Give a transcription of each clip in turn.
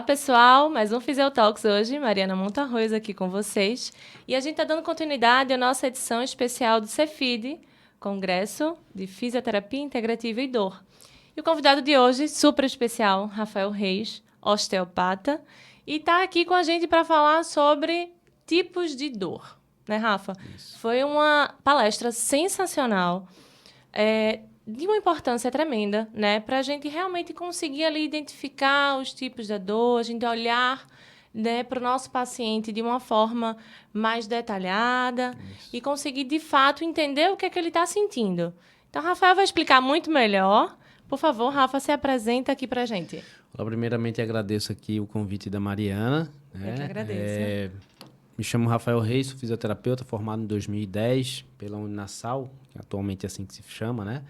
pessoal, mais um Fisiotalks hoje, Mariana Montarroz aqui com vocês. E a gente está dando continuidade à nossa edição especial do Cefid, Congresso de Fisioterapia Integrativa e Dor. E o convidado de hoje, super especial, Rafael Reis, osteopata, e está aqui com a gente para falar sobre tipos de dor. Né, Rafa? Isso. Foi uma palestra sensacional, de uma importância tremenda, né, para a gente realmente conseguir ali identificar os tipos da dor, a gente olhar, né, para o nosso paciente de uma forma mais detalhada e conseguir, de fato, entender o que é que ele está sentindo. Então, Rafael vai explicar muito melhor. Por favor, Rafa, se apresenta aqui para a gente. Olá, primeiramente agradeço aqui o convite da Mariana. Eu que agradeço. Me chamo Rafael Reis, sou fisioterapeuta, formado em 2010 pela Uninasal, que atualmente é assim que se chama, né?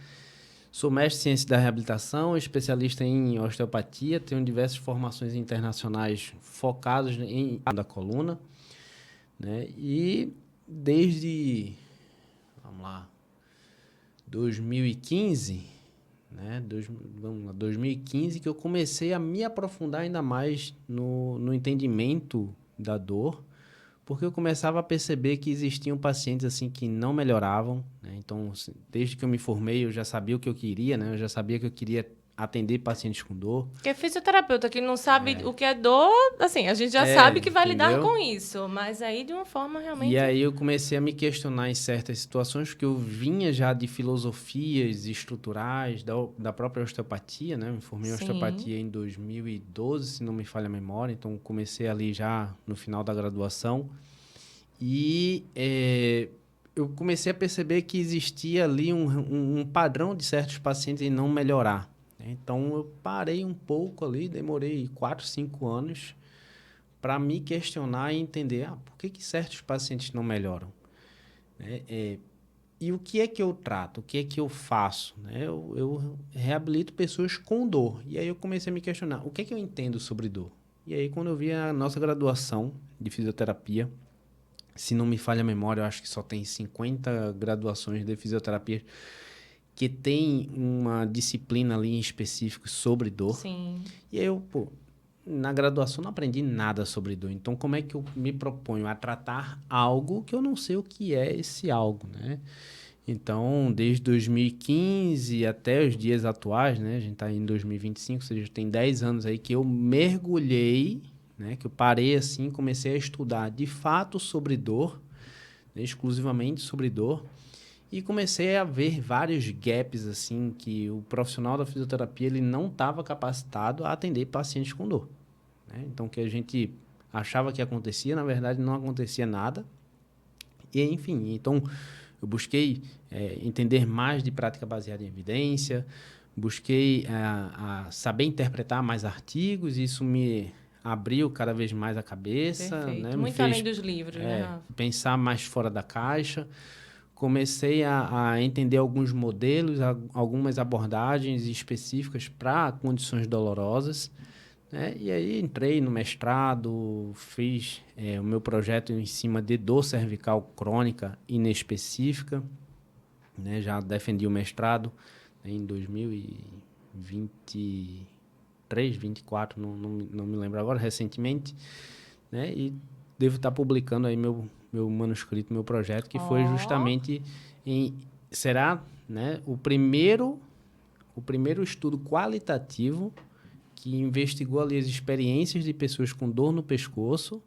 Sou mestre em ciência da reabilitação, especialista em osteopatia, tenho diversas formações internacionais focadas em da coluna, né? E desde, vamos lá, 2015, né? 2015 que eu comecei a me aprofundar ainda mais no entendimento da dor, porque eu começava a perceber que existiam pacientes assim que não melhoravam, né? Então, desde que eu me formei, eu já sabia o que eu queria, né? Eu já sabia que eu queria atender pacientes com dor. Porque fisioterapeuta que não sabe o que é dor, assim, a gente já sabe que vai lidar entendeu? com isso, mas aí de uma forma realmente... E aí eu comecei a me questionar em certas situações, porque eu vinha já de filosofias estruturais da própria osteopatia, né? Me formei em osteopatia em 2012, se não me falha a memória, então comecei ali já no final da graduação. E eu comecei a perceber que existia ali um padrão de certos pacientes em não melhorar, né? Então, eu parei um pouco ali, demorei 4, 5 anos para me questionar e entender por que certos pacientes não melhoram, né? E o que é que eu trato? O que é que eu faço? Né? Eu reabilito pessoas com dor. E aí eu comecei a me questionar, o que é que eu entendo sobre dor? E aí, quando eu vi a nossa graduação de fisioterapia, se não me falha a memória, eu acho que só tem 50 graduações de fisioterapia que tem uma disciplina ali em específico sobre dor. Sim. E aí eu, na graduação não aprendi nada sobre dor. Então, como é que eu me proponho a tratar algo que eu não sei o que é esse algo, né? Então, desde 2015 até os dias atuais, né? A gente está em 2025, ou seja, tem 10 anos aí que eu mergulhei, né, que eu parei assim, comecei a estudar de fato sobre dor, né, exclusivamente sobre dor, e comecei a ver vários gaps assim que o profissional da fisioterapia ele não estava capacitado a atender pacientes com dor, né? Então, o que a gente achava que acontecia, na verdade não acontecia nada. E enfim, então eu busquei entender mais de prática baseada em evidência, busquei a saber interpretar mais artigos, isso me abriu cada vez mais a cabeça, Perfeito. né? Me Muito fez além dos livros, né, Rafa? pensar mais fora da caixa. Comecei a entender alguns modelos, algumas abordagens específicas para condições dolorosas, né? E aí entrei no mestrado, fiz o meu projeto em cima de dor cervical crônica inespecífica, né? Já defendi o mestrado, né, em 2023, 24, não me lembro agora, recentemente, né? E devo estar publicando aí meu manuscrito, meu projeto, que foi justamente será, né, o primeiro estudo qualitativo que investigou ali as experiências de pessoas com dor no pescoço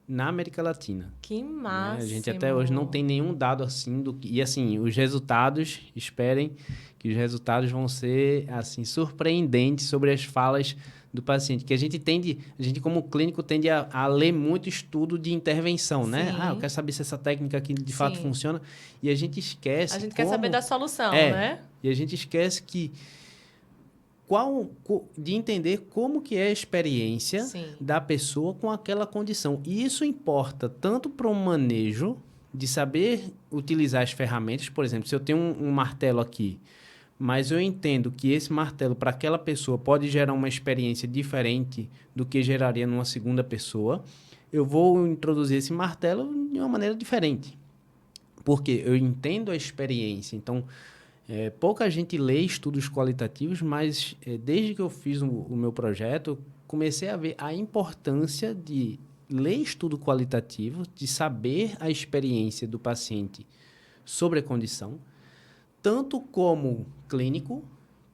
na América Latina. Que Né? máximo! A gente até hoje não tem nenhum dado assim e assim, os resultados, esperem que os resultados vão ser assim surpreendentes sobre as falas do paciente, que a gente como clínico tende a ler muito estudo de intervenção, né? Eu quero saber se essa técnica aqui de fato funciona, e a gente esquece a gente quer saber da solução, né? E a gente esquece de entender como que é a experiência da pessoa com aquela condição. E isso importa tanto para o manejo, de saber utilizar as ferramentas. Por exemplo, se eu tenho um martelo aqui, mas eu entendo que esse martelo para aquela pessoa pode gerar uma experiência diferente do que geraria numa segunda pessoa, eu vou introduzir esse martelo de uma maneira diferente. Porque eu entendo a experiência. Então, pouca gente lê estudos qualitativos, mas desde que eu fiz o meu projeto, comecei a ver a importância de ler estudo qualitativo, de saber a experiência do paciente sobre a condição, tanto como clínico,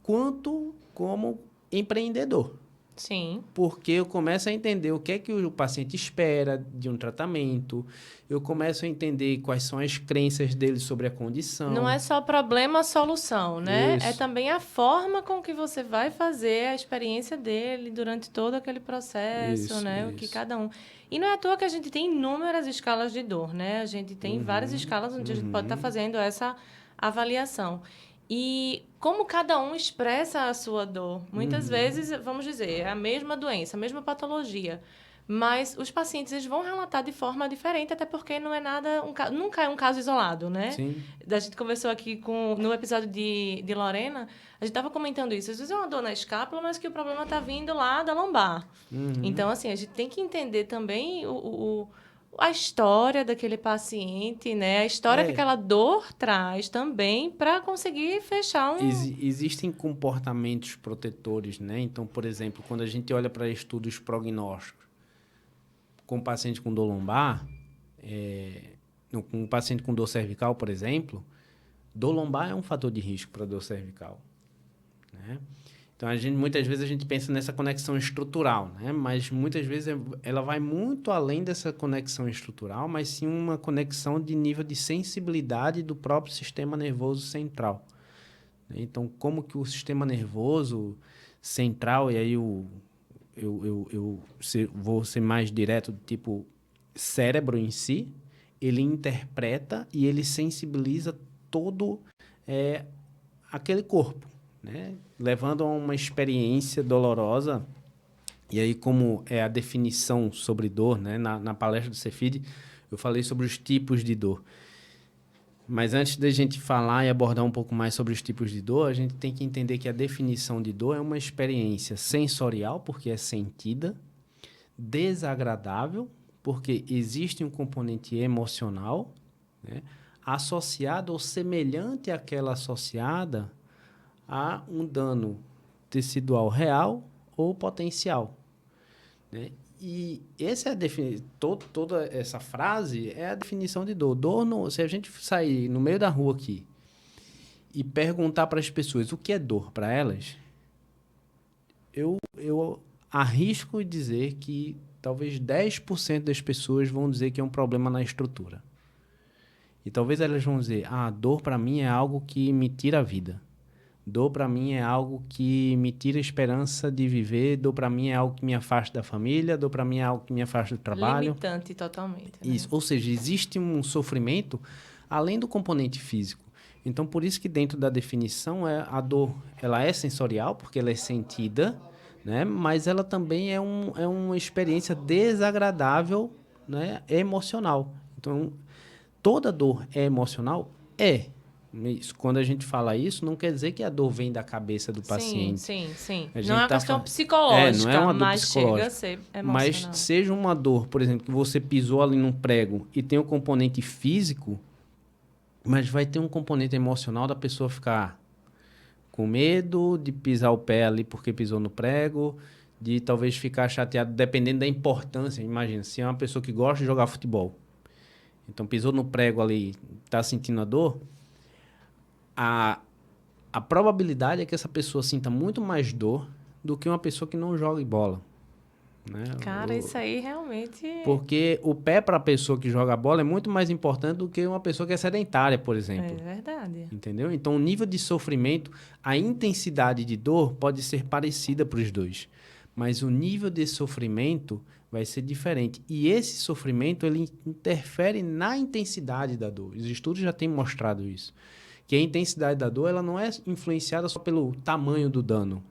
quanto como empreendedor. Sim. Porque eu começo a entender o que é que o paciente espera de um tratamento, eu começo a entender quais são as crenças dele sobre a condição. Não é só problema, solução, né? É Isso. também a forma com que você vai fazer a experiência dele durante todo aquele processo, né? O que cada um... E não é à toa que a gente tem inúmeras escalas de dor, né? A gente tem várias escalas onde a gente pode estar fazendo essa avaliação. E como cada um expressa a sua dor. Muitas vezes, vamos dizer, é a mesma doença, a mesma patologia. Mas os pacientes eles vão relatar de forma diferente, até porque não é nada... nunca é um caso isolado, né? Sim. A gente conversou aqui no episódio de Lorena, a gente estava comentando isso. Às vezes é uma dor na escápula, mas que o problema está vindo lá da lombar. Então, assim, a gente tem que entender também a história daquele paciente, né? A história que aquela dor traz também para conseguir fechar um... Existem comportamentos protetores, né? Então, por exemplo, quando a gente olha para estudos prognósticos com paciente com dor lombar, com um paciente com dor cervical, por exemplo, dor lombar é um fator de risco para dor cervical, né? Então, muitas vezes a gente pensa nessa conexão estrutural, né? Mas muitas vezes ela vai muito além dessa conexão estrutural, mas sim uma conexão de nível de sensibilidade do próprio sistema nervoso central. Então, como que o sistema nervoso central, e aí vou ser mais direto, tipo cérebro em si, ele interpreta e ele sensibiliza todo aquele corpo, né? Levando a uma experiência dolorosa. E aí, como é a definição sobre dor, né? Na palestra do Cefid, eu falei sobre os tipos de dor. Mas antes da gente falar e abordar um pouco mais sobre os tipos de dor, a gente tem que entender que a definição de dor é uma experiência sensorial, porque é sentida, desagradável, porque existe um componente emocional, né? Associado ou semelhante àquela associada a um dano tecidual real ou potencial, né? E essa é toda essa frase é a definição de dor. Se a gente sair no meio da rua aqui e perguntar para as pessoas o que é dor para elas, eu arrisco dizer que talvez 10% das pessoas vão dizer que é um problema na estrutura. E talvez elas vão dizer, dor para mim é algo que me tira a vida. Dor para mim é algo que me tira a esperança de viver. Dor para mim é algo que me afasta da família. Dor para mim é algo que me afasta do trabalho. Limitante totalmente. Né? Isso. Ou seja, existe um sofrimento além do componente físico. Então, por isso que dentro da definição, a dor ela é sensorial, porque ela é sentida, né? Mas ela também é uma experiência desagradável, né? Emocional. Então, toda dor é emocional? Quando a gente fala isso, não quer dizer que a dor vem da cabeça do paciente. Sim. Não é uma questão psicológica, não é uma dor mas psicológica. Chega a ser emocional. Mas seja uma dor, por exemplo, que você pisou ali num prego e tem um componente físico, mas vai ter um componente emocional da pessoa ficar com medo de pisar o pé ali porque pisou no prego, de talvez ficar chateado, dependendo da importância. Imagina, se é uma pessoa que gosta de jogar futebol, então pisou no prego ali, está sentindo a dor, a probabilidade é que essa pessoa sinta muito mais dor do que uma pessoa que não joga bola. Né? Cara, isso aí realmente... Porque o pé para a pessoa que joga bola é muito mais importante do que uma pessoa que é sedentária, por exemplo. É verdade. Entendeu? Então, o nível de sofrimento, a intensidade de dor pode ser parecida para os dois. Mas o nível de sofrimento vai ser diferente. E esse sofrimento, ele interfere na intensidade da dor. Os estudos já têm mostrado isso. Que a intensidade da dor ela não é influenciada só pelo tamanho do dano,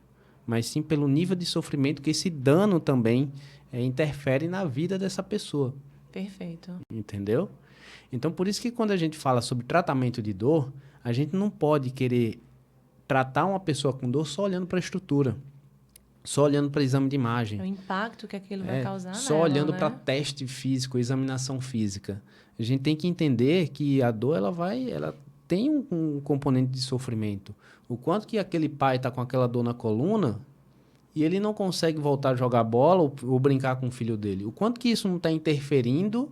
mas sim pelo nível de sofrimento que esse dano também interfere na vida dessa pessoa. Perfeito. Entendeu? Então, por isso que quando a gente fala sobre tratamento de dor, a gente não pode querer tratar uma pessoa com dor só olhando para a estrutura, só olhando para exame de imagem. O impacto que aquilo vai causar só nela, olhando né? para teste físico, examinação física. A gente tem que entender que a dor ela tem um componente de sofrimento. O quanto que aquele pai está com aquela dor na coluna e ele não consegue voltar a jogar bola ou brincar com o filho dele. O quanto que isso não está interferindo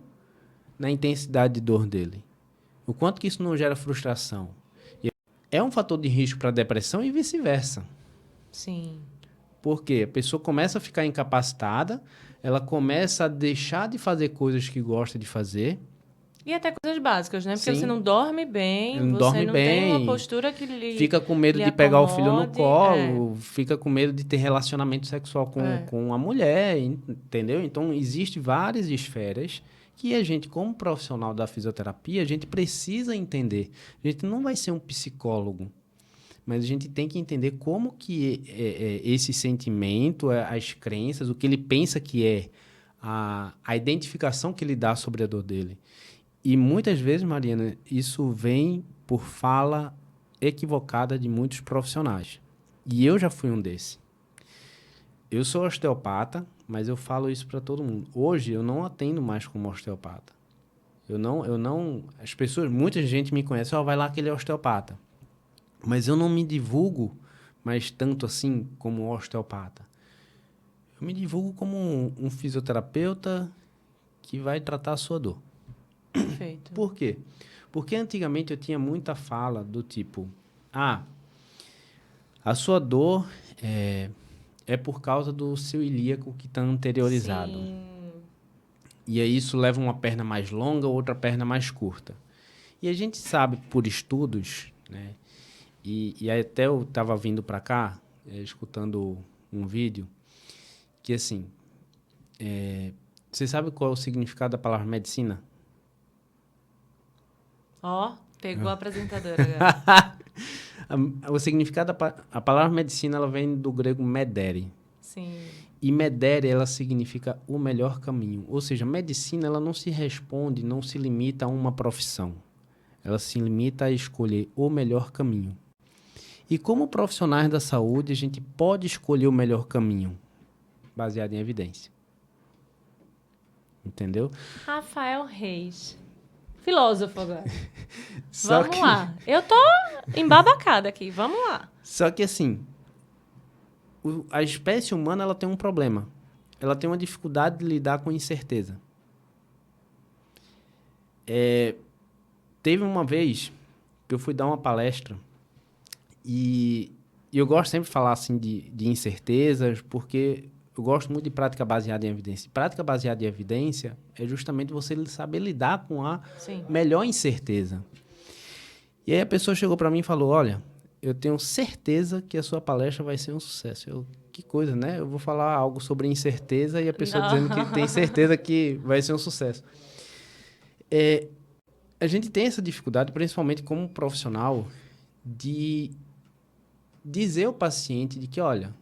na intensidade de dor dele? O quanto que isso não gera frustração? E é um fator de risco para depressão e vice-versa. Sim. Porque a pessoa começa a ficar incapacitada, ela começa a deixar de fazer coisas que gosta de fazer. E até coisas básicas, né? Porque Sim. você não dorme bem, Não você dorme não bem, tem uma postura que fica com medo lhe de pegar o filho no acomode. colo, fica com medo de ter relacionamento sexual É. com a mulher, entendeu? Então, existem várias esferas que a gente, como profissional da fisioterapia, a gente precisa entender. A gente não vai ser um psicólogo, mas a gente tem que entender como que esse sentimento, as crenças, o que ele pensa que é, a identificação que ele dá sobre a dor dele. E muitas vezes, Mariana, isso vem por fala equivocada de muitos profissionais. E eu já fui um desses. Eu sou osteopata, mas eu falo isso para todo mundo. Hoje eu não atendo mais como osteopata. As pessoas, muita gente me conhece, vai lá que ele é osteopata. Mas eu não me divulgo mais tanto assim como osteopata. Eu me divulgo como um fisioterapeuta que vai tratar a sua dor. Perfeito. Por quê? Porque antigamente eu tinha muita fala do tipo, a sua dor é por causa do seu ilíaco que está anteriorizado. Sim. E aí isso leva uma perna mais longa, outra perna mais curta. E a gente sabe por estudos, né? E até eu estava vindo para cá, escutando um vídeo, que assim, você sabe qual é o significado da palavra medicina? Ó, pegou a apresentadora agora. O significado a palavra medicina ela vem do grego medere. Sim. E medere ela significa o melhor caminho. Ou seja, medicina ela não se responde, não se limita a uma profissão. Ela se limita a escolher o melhor caminho. E como profissionais da saúde, a gente pode escolher o melhor caminho, baseado em evidência. Entendeu? Rafael Reis. Filósofo agora. Só Vamos que- lá. Eu tô embabacada aqui. Vamos lá. Só que assim, a espécie humana ela tem um problema. Ela tem uma dificuldade de lidar com incerteza. Teve uma vez que eu fui dar uma palestra e eu gosto sempre de falar assim de incertezas, porque eu gosto muito de prática baseada em evidência. Prática baseada em evidência é justamente você saber lidar com a Sim. melhor incerteza. E aí a pessoa chegou para mim e falou, olha, eu tenho certeza que a sua palestra vai ser um sucesso. Que coisa, né? Eu vou falar algo sobre incerteza e a pessoa Não. dizendo que tem certeza que vai ser um sucesso. A gente tem essa dificuldade, principalmente como profissional, de dizer ao paciente de que, olha,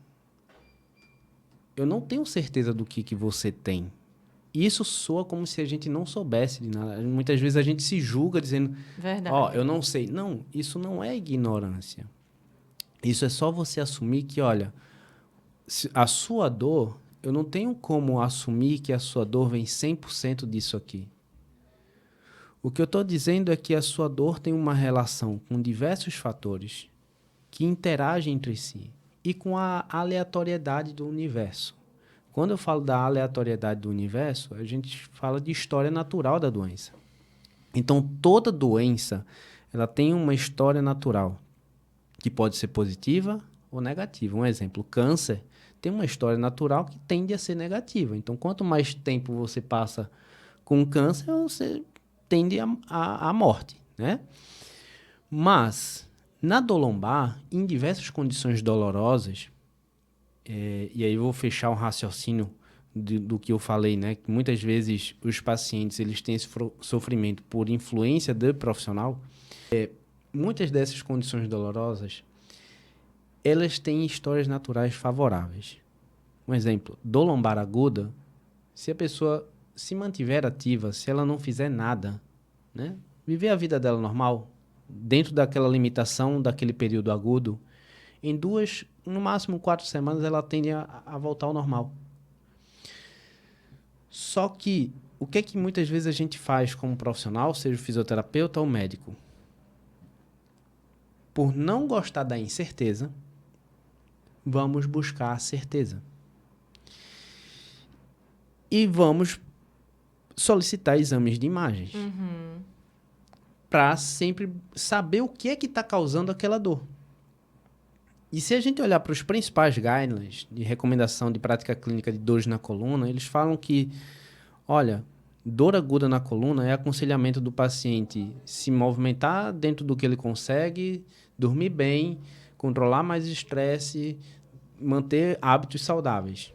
eu não tenho certeza do que você tem. Isso soa como se a gente não soubesse de nada. Muitas vezes a gente se julga dizendo, Verdade. eu não sei. Não, isso não é ignorância. Isso é só você assumir que, olha, a sua dor, eu não tenho como assumir que a sua dor vem 100% disso aqui. O que eu estou dizendo é que a sua dor tem uma relação com diversos fatores que interagem entre si e com a aleatoriedade do universo. Quando eu falo da aleatoriedade do universo, a gente fala de história natural da doença. Então, toda doença ela tem uma história natural, que pode ser positiva ou negativa. Um exemplo, o câncer tem uma história natural que tende a ser negativa. Então, quanto mais tempo você passa com câncer, você tende à morte, né? Mas, na dor lombar, em diversas condições dolorosas, e aí eu vou fechar o raciocínio do que eu falei, né? Que muitas vezes os pacientes eles têm esse sofrimento por influência do profissional. Muitas dessas condições dolorosas, elas têm histórias naturais favoráveis. Um exemplo, dor lombar aguda, se a pessoa se mantiver ativa, se ela não fizer nada, né? Viver a vida dela normal, dentro daquela limitação, daquele período agudo, em 2, no máximo 4 semanas, ela tende a voltar ao normal. Só que, o que é que muitas vezes a gente faz como profissional, seja o fisioterapeuta ou médico? Por não gostar da incerteza, vamos buscar a certeza. E vamos solicitar exames de imagens. Para sempre saber o que é que está causando aquela dor. E se a gente olhar para os principais guidelines de recomendação de prática clínica de dores na coluna, eles falam que, olha, dor aguda na coluna é aconselhamento do paciente se movimentar dentro do que ele consegue, dormir bem, controlar mais estresse, manter hábitos saudáveis.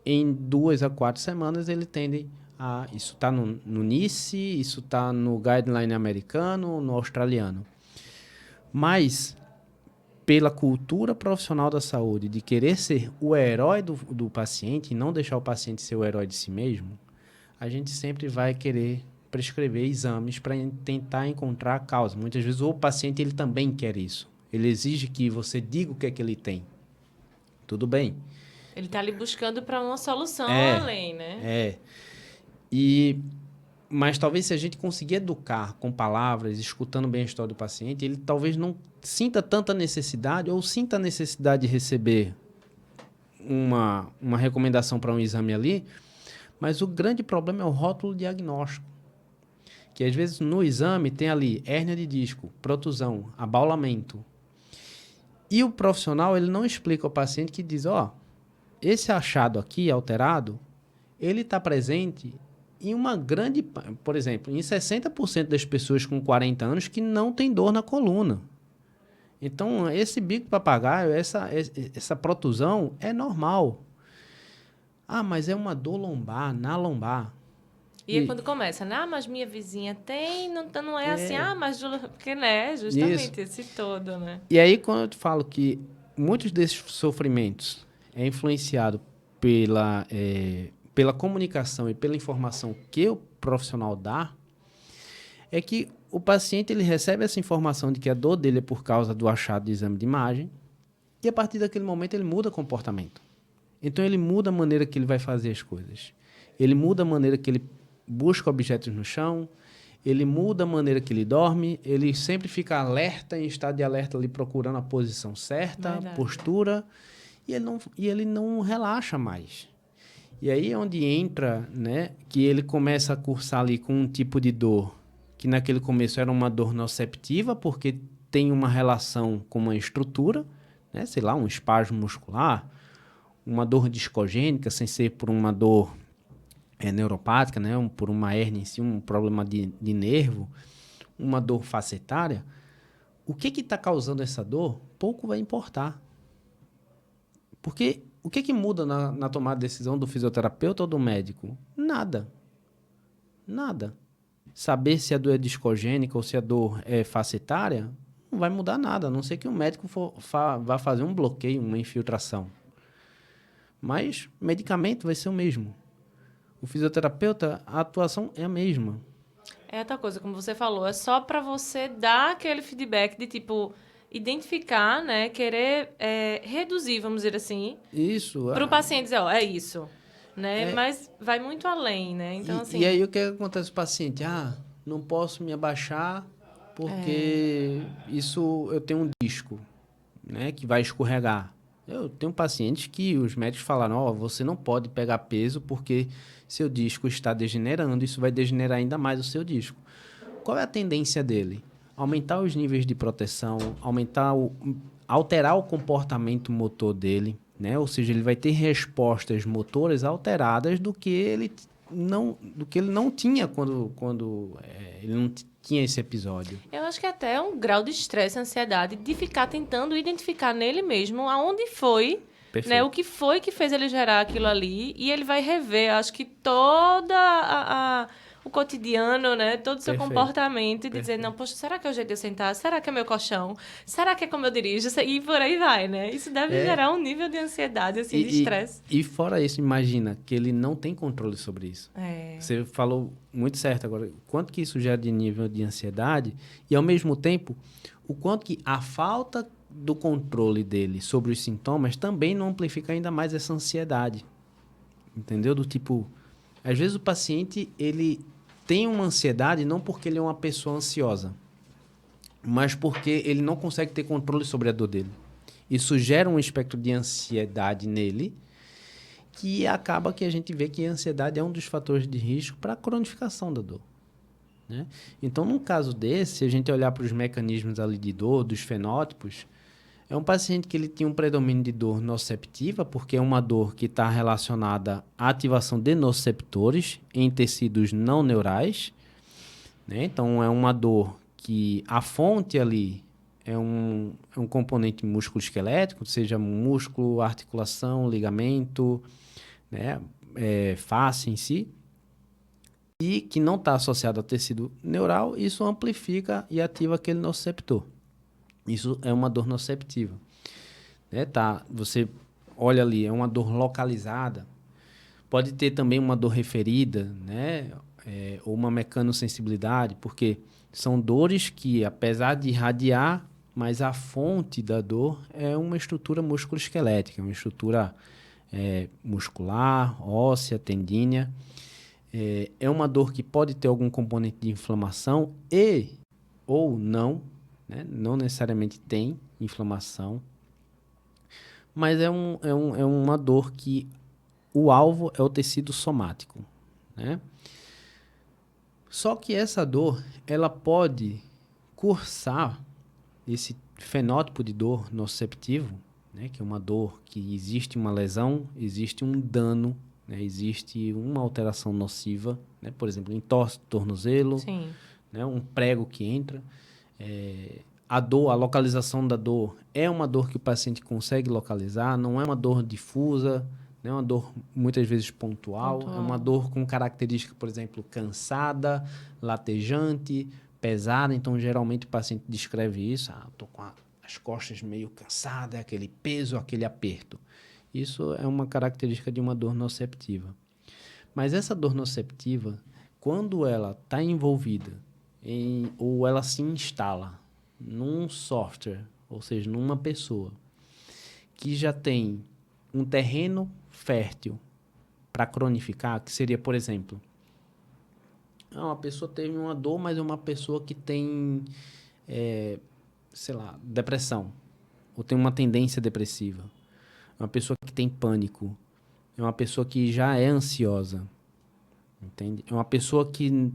Em 2 a 4 semanas ele tende a... Isso está no NICE, isso está no guideline americano, no australiano. Mas, pela cultura profissional da saúde, de querer ser o herói do paciente e não deixar o paciente ser o herói de si mesmo, a gente sempre vai querer prescrever exames para tentar encontrar a causa. Muitas vezes o paciente ele também quer isso. Ele exige que você diga o que é que ele tem. Tudo bem. Ele está ali buscando para uma solução além, né? Mas talvez se a gente conseguir educar com palavras, escutando bem a história do paciente, ele talvez não sinta tanta necessidade ou sinta a necessidade de receber uma recomendação para um exame ali, mas o grande problema é o rótulo diagnóstico. Que às vezes no exame tem ali hérnia de disco, protusão, abaulamento. E o profissional ele não explica ao paciente que diz, esse achado aqui alterado, ele está presente em uma grande... Por exemplo, em 60% das pessoas com 40 anos que não tem dor na coluna. Então, esse bico papagaio, essa protusão é normal. Mas é uma dor lombar, na lombar. E quando começa, mas minha vizinha tem, não é assim, mas... Porque, né, justamente esse todo, né? E aí, quando eu te falo que muitos desses sofrimentos é influenciado pela comunicação e pela informação que o profissional dá, é que o paciente ele recebe essa informação de que a dor dele é por causa do achado de exame de imagem e, a partir daquele momento, ele muda o comportamento. Então, ele muda a maneira que ele vai fazer as coisas. Ele muda a maneira que ele busca objetos no chão, ele muda a maneira que ele dorme, ele sempre fica alerta, em estado de alerta ali, procurando a posição certa, postura, e ele não relaxa mais. E aí é onde entra, né, que ele começa a cursar ali com um tipo de dor, que naquele começo era uma dor nociceptiva, porque tem uma relação com uma estrutura, né, sei lá, um espasmo muscular, uma dor discogênica, sem ser por uma dor neuropática, né, por uma hérnia em si, um problema de nervo, uma dor facetária. O que está causando essa dor, pouco vai importar. Porque o que muda na tomada de decisão do fisioterapeuta ou do médico? Nada. Nada. Saber se a dor é discogênica ou se a dor é facetária, não vai mudar nada, a não ser que o médico vá fazer um bloqueio, uma infiltração. Mas o medicamento vai ser o mesmo. O fisioterapeuta, a atuação é a mesma. É outra coisa, como você falou, é só para você dar aquele feedback de, tipo, identificar, né, querer reduzir, vamos dizer assim. Isso. Para o paciente dizer, é isso, né? Mas vai muito além, né? Então, assim... E aí, o que acontece com o paciente? Não posso me abaixar porque eu tenho um disco, né, que vai escorregar. Eu tenho pacientes que os médicos falaram, você não pode pegar peso porque seu disco está degenerando, isso vai degenerar ainda mais o seu disco. Qual é a tendência dele? Aumentar os níveis de proteção, alterar o comportamento motor dele, né? Ou seja, ele vai ter respostas motoras alteradas do que ele não tinha quando ele não tinha esse episódio. Eu acho que até um grau de estresse, ansiedade, de ficar tentando identificar nele mesmo aonde foi, né, o que foi que fez ele gerar aquilo ali, e ele vai rever, acho que toda o cotidiano, né, todo o seu comportamento, e dizer, não, poxa, será que é o jeito de eu sentar? Será que é meu colchão? Será que é como eu dirijo? E por aí vai, né? Isso deve gerar um nível de ansiedade, assim, de estresse. E fora isso, imagina que ele não tem controle sobre isso. Você falou muito certo agora, quanto que isso gera de nível de ansiedade e, ao mesmo tempo, o quanto que a falta do controle dele sobre os sintomas também não amplifica ainda mais essa ansiedade. Entendeu? Do tipo, às vezes o paciente, ele tem uma ansiedade não porque ele é uma pessoa ansiosa, mas porque ele não consegue ter controle sobre a dor dele. Isso gera um espectro de ansiedade nele, que acaba que a gente vê que a ansiedade é um dos fatores de risco para a cronificação da dor, né? Então, num caso desse, se a gente olhar para os mecanismos ali de dor, dos fenótipos, é um paciente que ele tinha um predomínio de dor nociceptiva, porque é uma dor que está relacionada à ativação de nociceptores em tecidos não neurais, né? Então, é uma dor que a fonte ali é um componente músculo-esquelético, seja músculo, articulação, ligamento, né? Face em si, e que não está associado ao tecido neural, isso amplifica e ativa aquele nociceptor. Isso é uma dor nociceptiva, né? Tá, você olha ali, é uma dor localizada. Pode ter também uma dor referida, né? Ou uma mecanosensibilidade, porque são dores que, apesar de irradiar, mas a fonte da dor é uma estrutura musculoesquelética, uma estrutura muscular, óssea, tendínea. É uma dor que pode ter algum componente de inflamação ou não, né? Não necessariamente tem inflamação, mas é uma dor que o alvo é o tecido somático, né? Só que essa dor, ela pode cursar esse fenótipo de dor nociceptivo, né? Que é uma dor que existe uma lesão, existe um dano, né? Existe uma alteração nociva, né? Por exemplo, entorse do tornozelo, Sim. né? Um prego que entra. A dor, a localização da dor é uma dor que o paciente consegue localizar, não é uma dor difusa, não é uma dor muitas vezes pontual. É uma dor com característica, por exemplo, cansada, latejante, pesada. Então, geralmente o paciente descreve isso, estou com as costas meio cansadas, aquele peso, aquele aperto. Isso é uma característica de uma dor nociceptiva. Mas essa dor nociceptiva, quando ela está envolvida ou ela se instala num software, ou seja, numa pessoa que já tem um terreno fértil para cronificar, que seria, por exemplo, uma pessoa teve uma dor, mas é uma pessoa que tem, sei lá, depressão, ou tem uma tendência depressiva, é uma pessoa que tem pânico, é uma pessoa que já é ansiosa, entende? É uma pessoa que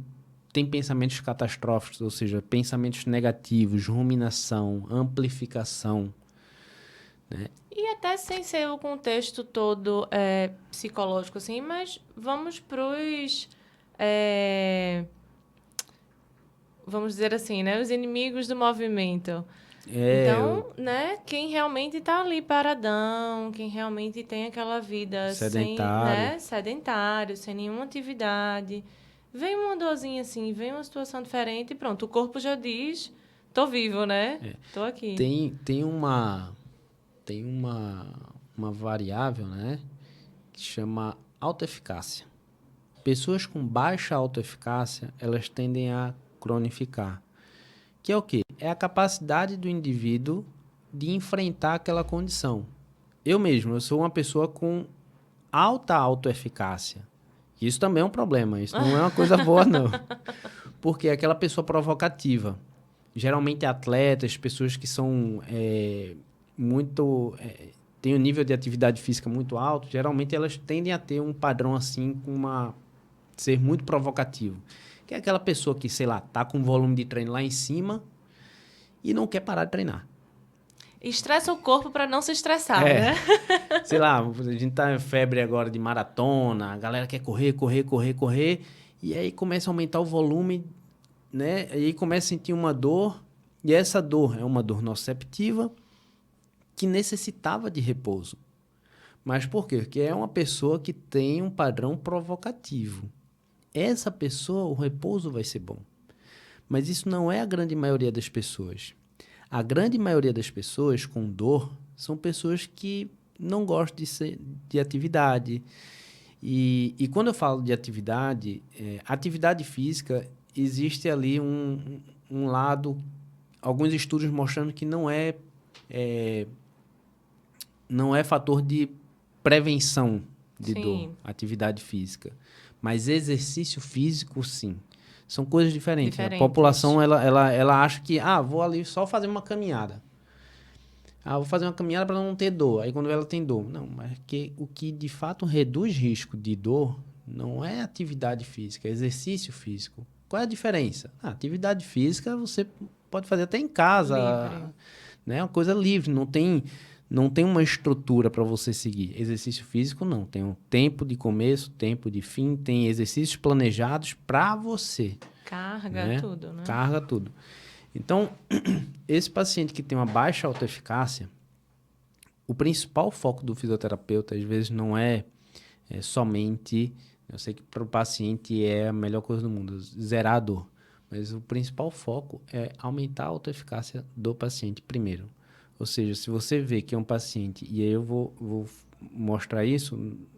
tem pensamentos catastróficos, ou seja, pensamentos negativos, ruminação, amplificação, né? E até sem ser o contexto todo psicológico, assim, mas vamos para os... vamos dizer assim, né? Os inimigos do movimento. Então, né? Quem realmente está ali paradão, quem realmente tem aquela vida sedentário, sem nenhuma atividade... Vem uma dorzinha assim, vem uma situação diferente e pronto, o corpo já diz, tô vivo, né? Tô aqui. Tem uma variável, né, que chama autoeficácia. Pessoas com baixa autoeficácia, elas tendem a cronificar. Que é o quê? É a capacidade do indivíduo de enfrentar aquela condição. Eu sou uma pessoa com alta autoeficácia. Isso também é um problema, isso não é uma coisa boa, não. Porque é aquela pessoa provocativa. Geralmente atletas, pessoas que são têm um nível de atividade física muito alto, geralmente elas tendem a ter um padrão assim, ser muito provocativo. Que é aquela pessoa que, sei lá, tá com o volume de treino lá em cima e não quer parar de treinar. Estressa o corpo para não se estressar, né? Sei lá, a gente tá em febre agora de maratona, a galera quer correr, e aí começa a aumentar o volume, né? E aí começa a sentir uma dor, e essa dor é uma dor nociceptiva que necessitava de repouso. Mas por quê? Porque é uma pessoa que tem um padrão provocativo. Essa pessoa, o repouso vai ser bom. Mas isso não é a grande maioria das pessoas. A grande maioria das pessoas com dor são pessoas que não gostam de atividade. E quando eu falo de atividade, atividade física, existe ali um lado, alguns estudos mostrando que não é fator de prevenção de dor, atividade física. Mas exercício físico, sim. São coisas diferentes. A população, ela acha que, vou ali só fazer uma caminhada. vou fazer uma caminhada para não ter dor. Aí quando ela tem dor. Não, mas o que de fato reduz risco de dor não é atividade física, é exercício físico. Qual é a diferença? Atividade física você pode fazer até em casa, Livre. né? É uma coisa livre, não tem uma estrutura para você seguir. Exercício físico não, tem um tempo de começo, tempo de fim, tem exercícios planejados para você, Carga, né? tudo, né? Carga tudo. Então, esse paciente que tem uma baixa autoeficácia, o principal foco do fisioterapeuta, às vezes, não é somente... Eu sei que para o paciente é a melhor coisa do mundo, zerar a dor. Mas o principal foco é aumentar a autoeficácia do paciente primeiro. Ou seja, se você vê que é um paciente, e aí eu vou mostrar isso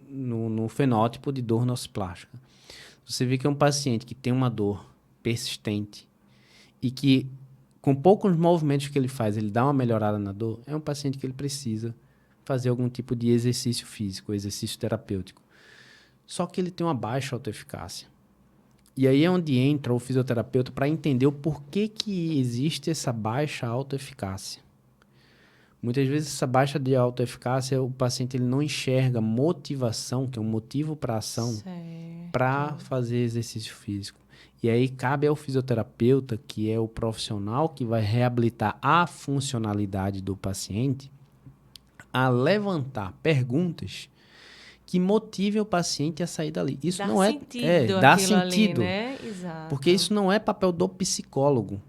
no fenótipo de dor nociplástica. Você vê que é um paciente que tem uma dor persistente e que com poucos movimentos que ele faz, ele dá uma melhorada na dor, é um paciente que ele precisa fazer algum tipo de exercício físico, exercício terapêutico. Só que ele tem uma baixa autoeficácia. E aí é onde entra o fisioterapeuta para entender o porquê que existe essa baixa autoeficácia. Muitas vezes essa baixa de autoeficácia, o paciente ele não enxerga motivação, que é um motivo para a ação, para fazer exercício físico. E aí cabe ao fisioterapeuta, que é o profissional que vai reabilitar a funcionalidade do paciente, a levantar perguntas que motivem o paciente a sair dali. Isso Dá não sentido dá aquilo sentido, ali, né? Exato. porque isso não é papel do psicólogo,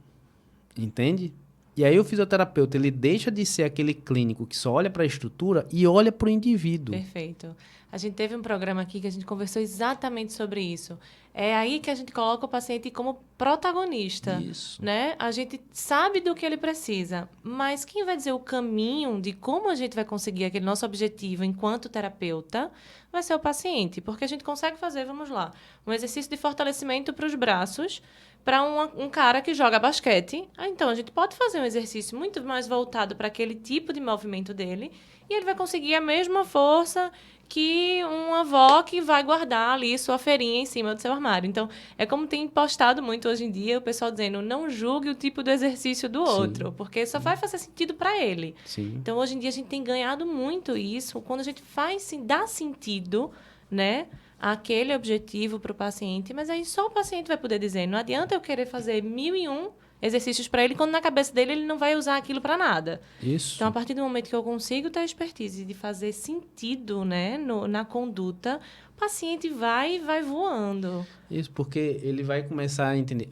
entende? E aí o fisioterapeuta, ele deixa de ser aquele clínico que só olha para a estrutura e olha para o indivíduo. Perfeito. A gente teve um programa aqui que a gente conversou exatamente sobre isso. É aí que a gente coloca o paciente como protagonista. Isso. Né? A gente sabe do que ele precisa, mas quem vai dizer o caminho de como a gente vai conseguir aquele nosso objetivo enquanto terapeuta vai ser o paciente. Porque a gente consegue fazer, vamos lá, um exercício de fortalecimento para os braços para um cara que joga basquete. Então, a gente pode fazer um exercício muito mais voltado para aquele tipo de movimento dele e ele vai conseguir a mesma força que uma avó que vai guardar ali sua feirinha em cima do seu armário. Então, é como tem postado muito hoje em dia, o pessoal dizendo, não julgue o tipo do exercício do outro, porque só vai fazer sentido para ele. Sim. Então, hoje em dia, a gente tem ganhado muito isso, quando a gente dá sentido, né, aquele objetivo para o paciente, mas aí só o paciente vai poder dizer, não adianta eu querer fazer 1001 exercícios para ele, quando na cabeça dele ele não vai usar aquilo para nada. Isso. Então, a partir do momento que eu consigo ter a expertise de fazer sentido, né, na conduta, o paciente vai voando. Isso, porque ele vai começar a entender,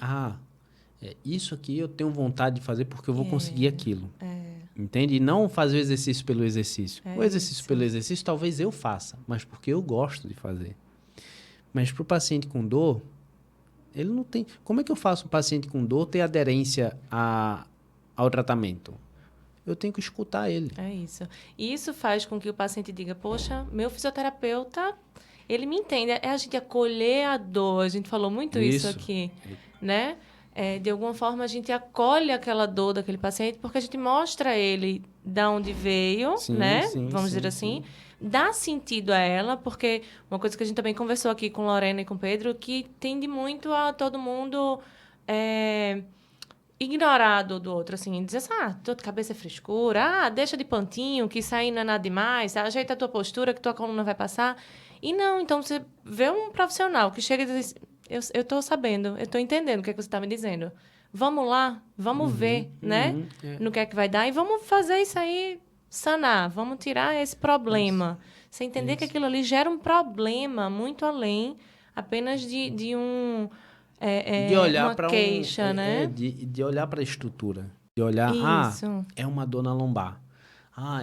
isso aqui eu tenho vontade de fazer porque eu vou conseguir aquilo. Entende? E não fazer o exercício pelo exercício. O exercício pelo exercício talvez eu faça, mas porque eu gosto de fazer. Mas para o paciente com dor, ele não tem... Como é que eu faço o paciente com dor ter aderência ao tratamento? Eu tenho que escutar ele. É isso. E isso faz com que o paciente diga, poxa, meu fisioterapeuta, ele me entende. É a gente acolher a dor. A gente falou muito isso aqui, né? De alguma forma, a gente acolhe aquela dor daquele paciente porque a gente mostra a ele de onde veio, né? Vamos dizer assim. Dá sentido a ela, porque uma coisa que a gente também conversou aqui com Lorena e com Pedro, que tende muito a todo mundo ignorar a dor do outro, assim, dizer assim, dor de cabeça é frescura, deixa de pantinho, que isso aí não é nada demais, ajeita a tua postura, que tua coluna vai passar. E não, então você vê um profissional que chega e diz, eu estou sabendo, eu estou entendendo o que é que você está me dizendo. Vamos lá, vamos ver, né? No que é que vai dar e vamos fazer isso aí sanar, vamos tirar esse problema. Você entender que aquilo ali gera um problema muito além apenas de um... de olhar uma queixa, né? De olhar para a estrutura. De olhar, é uma dor na lombar.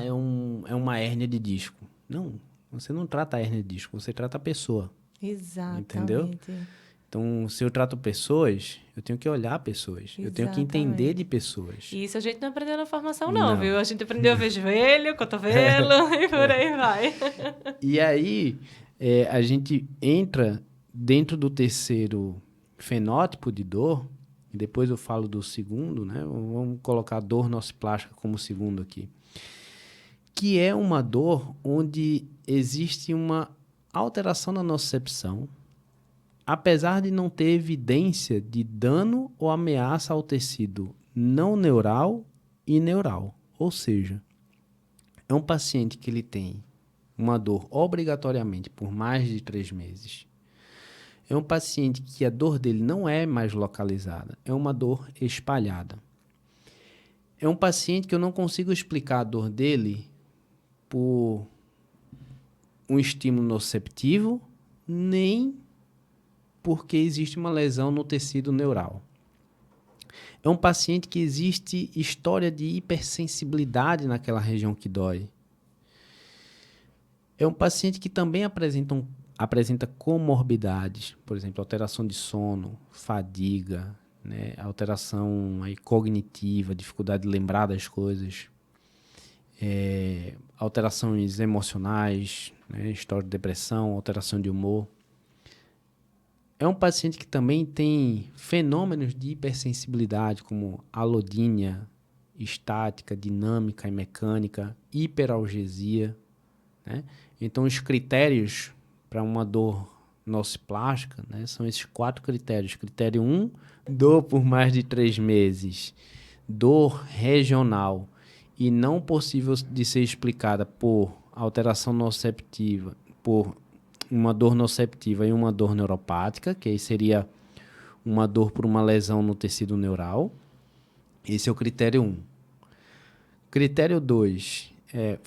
É uma hérnia de disco. Não, você não trata a hérnia de disco, você trata a pessoa. Exatamente. Entendeu? Então, se eu trato pessoas, eu tenho que olhar pessoas. Eu tenho que entender de pessoas. E isso a gente não aprendeu na formação, não, viu? A gente aprendeu a ver joelho, cotovelo e por aí vai. E aí, a gente entra dentro do terceiro fenótipo de dor, e depois eu falo do segundo, né? Vamos colocar a dor nociplástica como segundo aqui. Que é uma dor onde existe uma alteração na nocicepção, apesar de não ter evidência de dano ou ameaça ao tecido não neural e neural. Ou seja, é um paciente que ele tem uma dor obrigatoriamente por mais de 3 meses. É um paciente que a dor dele não é mais localizada, é uma dor espalhada. É um paciente que eu não consigo explicar a dor dele por um estímulo nociceptivo, nem porque existe uma lesão no tecido neural. É um paciente que existe história de hipersensibilidade naquela região que dói. É um paciente que também apresenta comorbidades, por exemplo, alteração de sono, fadiga, né, alteração aí cognitiva, dificuldade de lembrar das coisas, alterações emocionais, né, história de depressão, alteração de humor. É um paciente que também tem fenômenos de hipersensibilidade, como alodínia, estática, dinâmica e mecânica, hiperalgesia, né? Então, os critérios para uma dor nociplástica, né, são esses 4 critérios. Critério 1, dor por mais de 3 meses. Dor regional e não possível de ser explicada por alteração nociceptiva, por uma dor nociceptiva e uma dor neuropática, que aí seria uma dor por uma lesão no tecido neural. Esse é o critério 1. Critério 2 é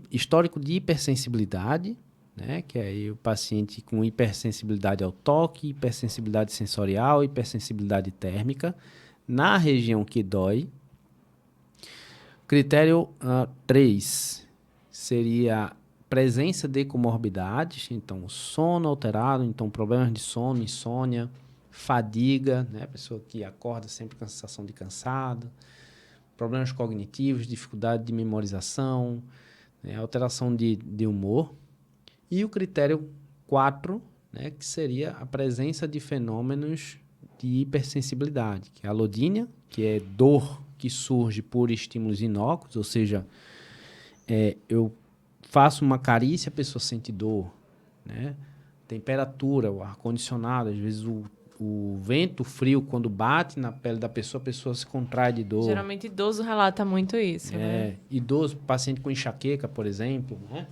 histórico de hipersensibilidade, né? Que é aí o paciente com hipersensibilidade ao toque, hipersensibilidade sensorial, hipersensibilidade térmica, na região que dói. Critério 3 seria presença de comorbidades, então sono alterado, então problemas de sono, insônia, fadiga, né? Pessoa que acorda sempre com a sensação de cansado, problemas cognitivos, dificuldade de memorização, né? Alteração de humor. E o critério 4, né? Que seria a presença de fenômenos de hipersensibilidade, que é a alodínia, que é dor que surge por estímulos inócuos, ou seja, eu faço uma carícia, a pessoa sente dor, né? Temperatura, o ar-condicionado, às vezes o vento frio, quando bate na pele da pessoa, a pessoa se contrai de dor. Geralmente idoso relata muito isso, né? Idoso, paciente com enxaqueca, por exemplo, né?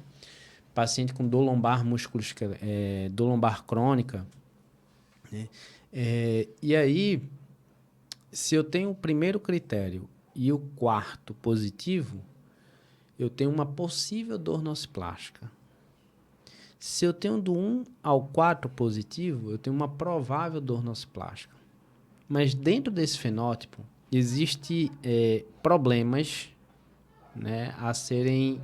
Paciente com dor lombar dor lombar crônica, né? E aí, se eu tenho o primeiro critério e o 4º positivo, eu tenho uma possível dor nociplástica. Se eu tenho do 1 ao 4 positivo, eu tenho uma provável dor nociplástica. Mas dentro desse fenótipo, existem problemas, né, a serem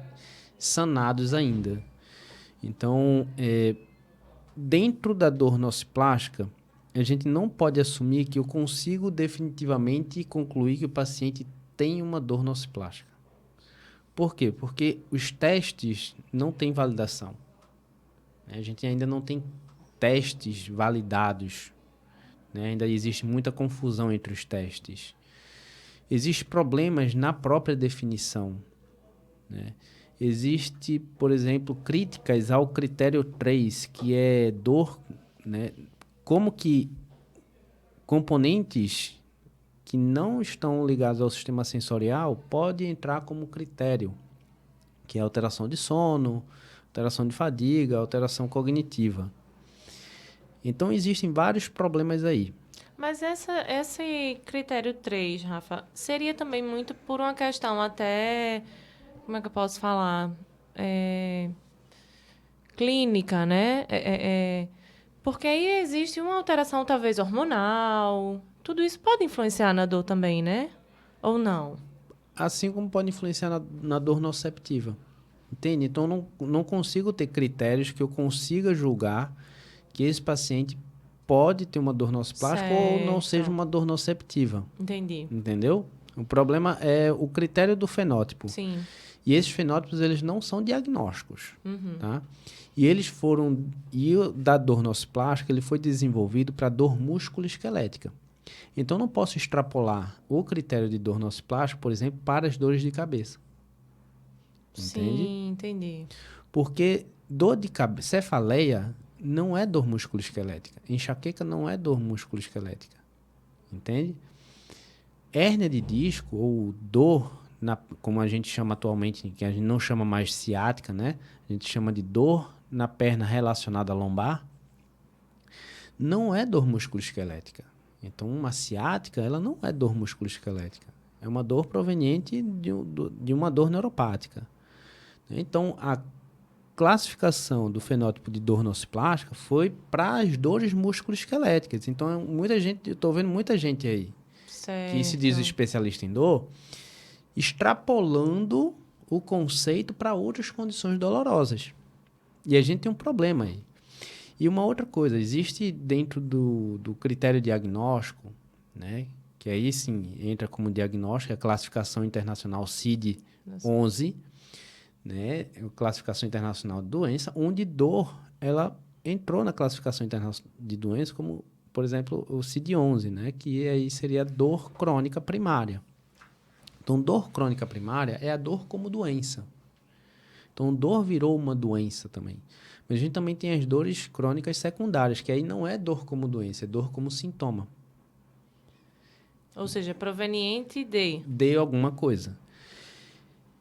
sanados ainda. Então, dentro da dor nociplástica, a gente não pode assumir que eu consigo definitivamente concluir que o paciente tem uma dor nociplástica. Por quê? Porque os testes não têm validação. A gente ainda não tem testes validados, né? Ainda existe muita confusão entre os testes. Existem problemas na própria definição, né? Existe, por exemplo, críticas ao critério 3, que é dor, né? Como que componentes que não estão ligados ao sistema sensorial podem entrar como critério, que é alteração de sono, alteração de fadiga, alteração cognitiva. Então, existem vários problemas aí. Mas esse critério 3, Rafa, seria também muito por uma questão até, como é que eu posso falar? Clínica, né? Porque aí existe uma alteração talvez hormonal. Tudo isso pode influenciar na dor também, né? Ou não? Assim como pode influenciar na dor nociceptiva. Entende? Então, não consigo ter critérios que eu consiga julgar que esse paciente pode ter uma dor nociplástica ou não seja uma dor nociceptiva. Entendi. Entendeu? O problema é o critério do fenótipo. Sim. E esses fenótipos, eles não são diagnósticos. Uhum. Tá? E o da dor nociplástica, ele foi desenvolvido para dor musculoesquelética. Então, não posso extrapolar o critério de dor nociplástica, por exemplo, para as dores de cabeça. Entende? Sim, entendi. Porque dor de cabeça, cefaleia não é dor musculoesquelética. Enxaqueca não é dor musculoesquelética. Entende? Hérnia de disco ou dor como a gente chama atualmente, que a gente não chama mais ciática, né? A gente chama de dor na perna relacionada à lombar, não é dor musculoesquelética. Então, uma ciática, ela não é dor musculoesquelética. É uma dor proveniente de uma dor neuropática. Então, a classificação do fenótipo de dor nociplástica foi para as dores musculoesqueléticas. Então, muita gente, eu estou vendo muita gente aí que se diz especialista em dor, extrapolando o conceito para outras condições dolorosas. E a gente tem um problema aí. E uma outra coisa, existe dentro do critério diagnóstico, né, que aí sim entra como diagnóstico, a classificação internacional CID-11, né, a classificação internacional de doença, onde dor, ela entrou na classificação internacional de doença como, por exemplo, o CID-11, né, que aí seria dor crônica primária. Então, dor crônica primária é a dor como doença. Então, dor virou uma doença também. Mas a gente também tem as dores crônicas secundárias, que aí não é dor como doença, é dor como sintoma. Ou seja, proveniente de alguma coisa.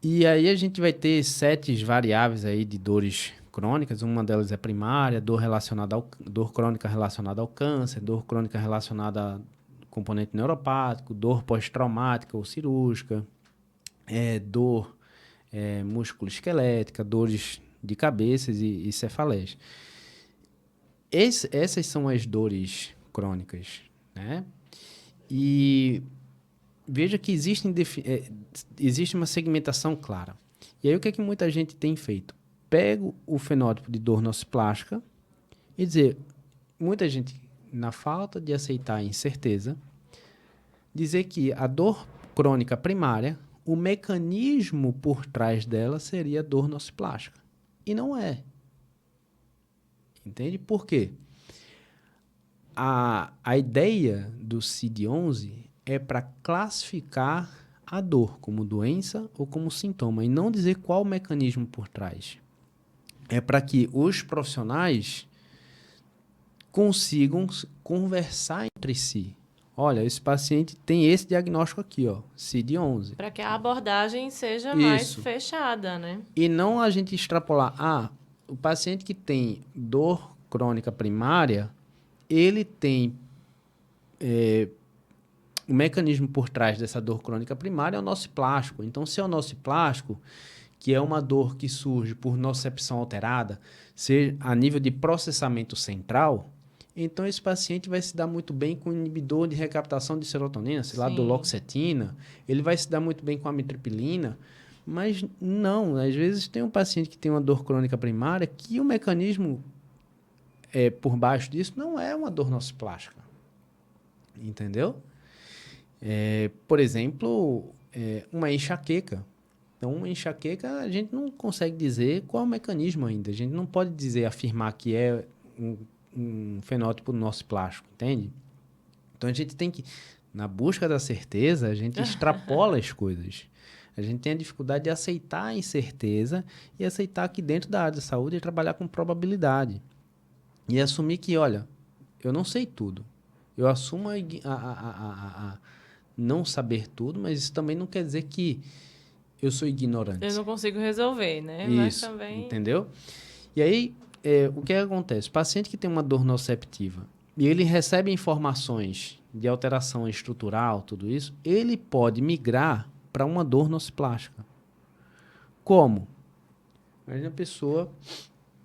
E aí a gente vai ter 7 variáveis aí de dores crônicas. Uma delas é primária, dor crônica relacionada ao câncer, dor crônica relacionada ao componente neuropático, dor pós-traumática ou cirúrgica, dor musculoesquelética, dores de cabeças e cefaleias. Essas são as dores crônicas, né? E veja que existe uma segmentação clara. E aí o que é que muita gente tem feito? Pega o fenótipo de dor nociplástica e dizer, muita gente, na falta de aceitar a incerteza, dizer que a dor crônica primária, o mecanismo por trás dela seria a dor nociplástica. E não é. Entende? Por quê? A ideia do CID-11 é para classificar a dor como doença ou como sintoma e não dizer qual o mecanismo por trás. É para que os profissionais consigam conversar entre si. Olha, esse paciente tem esse diagnóstico aqui, ó, CID-11. Para que a abordagem seja mais fechada, né? E não a gente extrapolar, o paciente que tem dor crônica primária, ele tem o mecanismo por trás dessa dor crônica primária é o nociplástico. Então, se é o nociplástico, que é uma dor que surge por nocicepção alterada, seja a nível de processamento central, então esse paciente vai se dar muito bem com o inibidor de recaptação de serotonina, sei lá, duloxetina, ele vai se dar muito bem com a amitriptilina, mas não, às vezes tem um paciente que tem uma dor crônica primária que o mecanismo por baixo disso não é uma dor nociplástica, entendeu? Por exemplo, uma enxaqueca. Então, uma enxaqueca, a gente não consegue dizer qual é o mecanismo ainda. A gente não pode afirmar que é um fenótipo nociplástico, entende? Então, a gente tem que, na busca da certeza, a gente extrapola as coisas. A gente tem a dificuldade de aceitar a incerteza e aceitar que dentro da área da saúde é trabalhar com probabilidade. E assumir que, olha, eu não sei tudo. Eu assumo a não saber tudo, mas isso também não quer dizer que eu sou ignorante. Eu não consigo resolver, né? Isso, mas também... entendeu? E aí, o que acontece? O paciente que tem uma dor nociceptiva e ele recebe informações de alteração estrutural, tudo isso, ele pode migrar para uma dor nociplástica. Como? Imagina a pessoa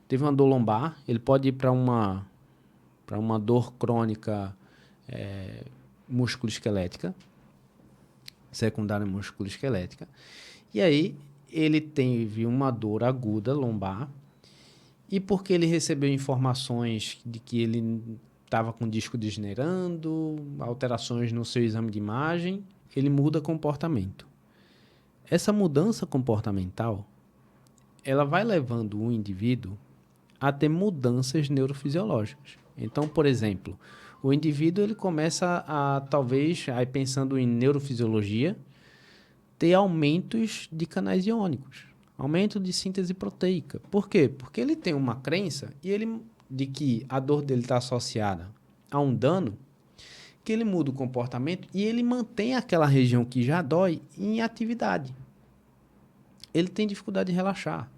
teve uma dor lombar, ele pode ir para uma dor crônica musculoesquelética, secundária musculoesquelética, e aí ele teve uma dor aguda lombar, e porque ele recebeu informações de que ele estava com o disco degenerando, alterações no seu exame de imagem, ele muda comportamento. Essa mudança comportamental, ela vai levando o indivíduo a ter mudanças neurofisiológicas. Então, por exemplo, o indivíduo ele começa talvez, aí pensando em neurofisiologia, ter aumentos de canais iônicos, aumento de síntese proteica. Por quê? Porque ele tem uma crença de que a dor dele está associada a um dano, que ele muda o comportamento e ele mantém aquela região que já dói em atividade. ele tem dificuldade de relaxar.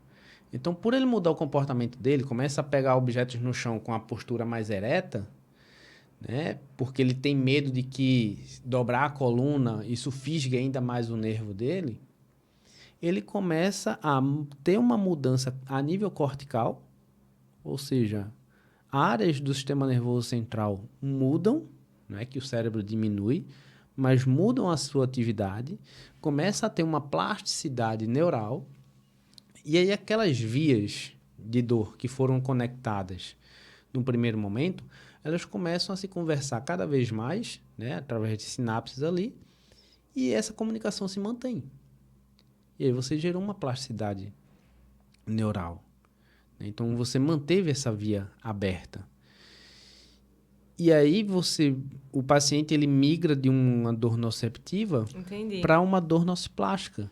Então, por ele mudar o comportamento dele, começa a pegar objetos no chão com a postura mais ereta, né? Porque ele tem medo de que dobrar a coluna, isso fisgue ainda mais o nervo dele, ele começa a ter uma mudança a nível cortical, ou seja, áreas do sistema nervoso central mudam, não é que o cérebro diminui, mas mudam a sua atividade, começa a ter uma plasticidade neural, e aí aquelas vias de dor que foram conectadas no primeiro momento, elas começam a se conversar cada vez mais, né, através de sinapses ali, e essa comunicação se mantém. E aí você gerou uma plasticidade neural. Então, você manteve essa via aberta. E aí, o paciente ele migra de uma dor nociceptiva para uma dor nociplástica.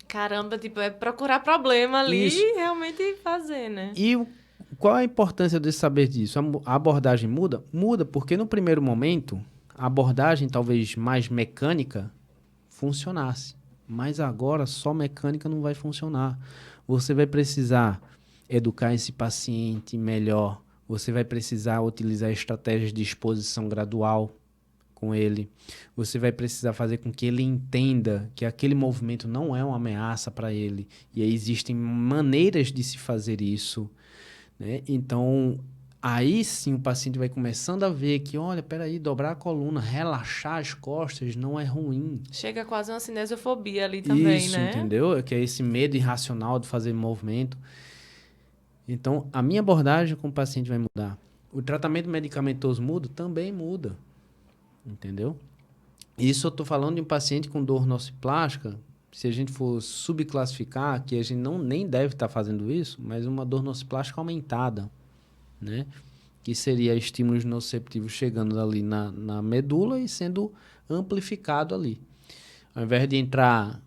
Caramba, tipo, é procurar problema ali Isso. e realmente fazer, né? E qual a importância de saber disso? A abordagem muda? Muda, porque no primeiro momento, a abordagem talvez mais mecânica funcionasse. Mas agora, só mecânica não vai funcionar. Você vai precisar educar esse paciente melhor. Você vai precisar utilizar estratégias de exposição gradual com ele. Você vai precisar fazer com que ele entenda que aquele movimento não é uma ameaça para ele. E aí existem maneiras de se fazer isso, né? Então, aí sim o paciente vai começando a ver que, olha, peraí, dobrar a coluna, relaxar as costas não é ruim. Chega quase uma cinesiofobia ali também, isso, né? Entendeu? Que é esse medo irracional de fazer movimento. Então, a minha abordagem com o paciente vai mudar. O tratamento medicamentoso muda? Também muda. Entendeu? Isso eu estou falando de um paciente com dor nociplástica, se a gente for subclassificar, que a gente nem deve estar fazendo isso, mas uma dor nociplástica aumentada, né? Que seria estímulos nociceptivos chegando ali na medula e sendo amplificado ali. Ao invés de entrar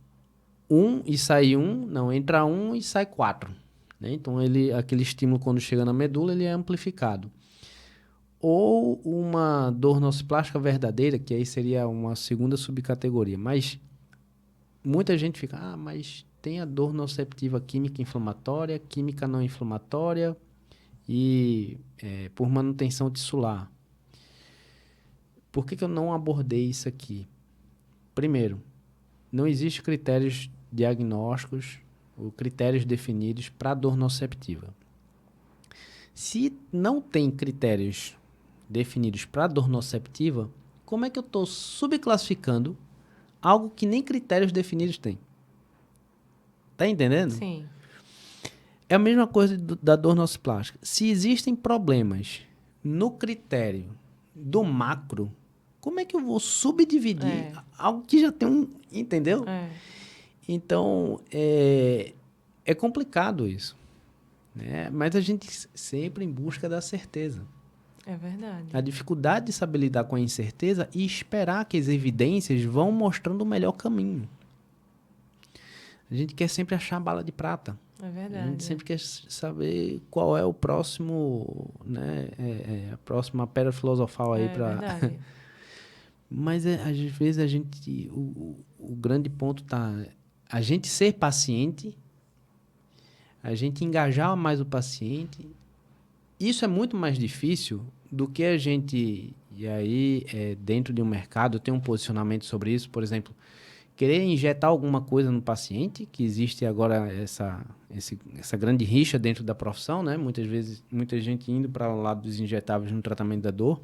um e sair um, não, entra um e sai 4. Né? Então, aquele estímulo, quando chega na medula, ele é amplificado. Ou uma dor nociplástica verdadeira, que aí seria uma segunda subcategoria. Mas muita gente fica, mas tem a dor nociceptiva química inflamatória, química não inflamatória e por manutenção tissular. Por que eu não abordei isso aqui? Primeiro, não existem critérios diagnósticos ou critérios definidos para dor nociceptiva. Se não tem critérios definidos para dor nociceptiva, como é que eu estou subclassificando algo que nem critérios definidos tem? Tá entendendo? Sim. É a mesma coisa da dor nociplástica. Se existem problemas no critério do macro, como é que eu vou subdividir algo que já tem um... Entendeu? Então, é complicado isso. Né? Mas a gente sempre em busca da certeza. É verdade. A dificuldade de saber lidar com a incerteza e esperar que as evidências vão mostrando o melhor caminho. A gente quer sempre achar a bala de prata. É verdade. A gente sempre quer saber qual é o próximo, né? A próxima pedra filosofal aí para... verdade. Mas às vezes o grande ponto tá a gente ser paciente, a gente engajar mais o paciente. Isso é muito mais difícil do que a gente, e aí dentro de um mercado tem um posicionamento sobre isso, por exemplo, querer injetar alguma coisa no paciente, que existe agora essa grande rixa dentro da profissão, né? Muitas vezes, muita gente indo para o lado dos injetáveis no tratamento da dor.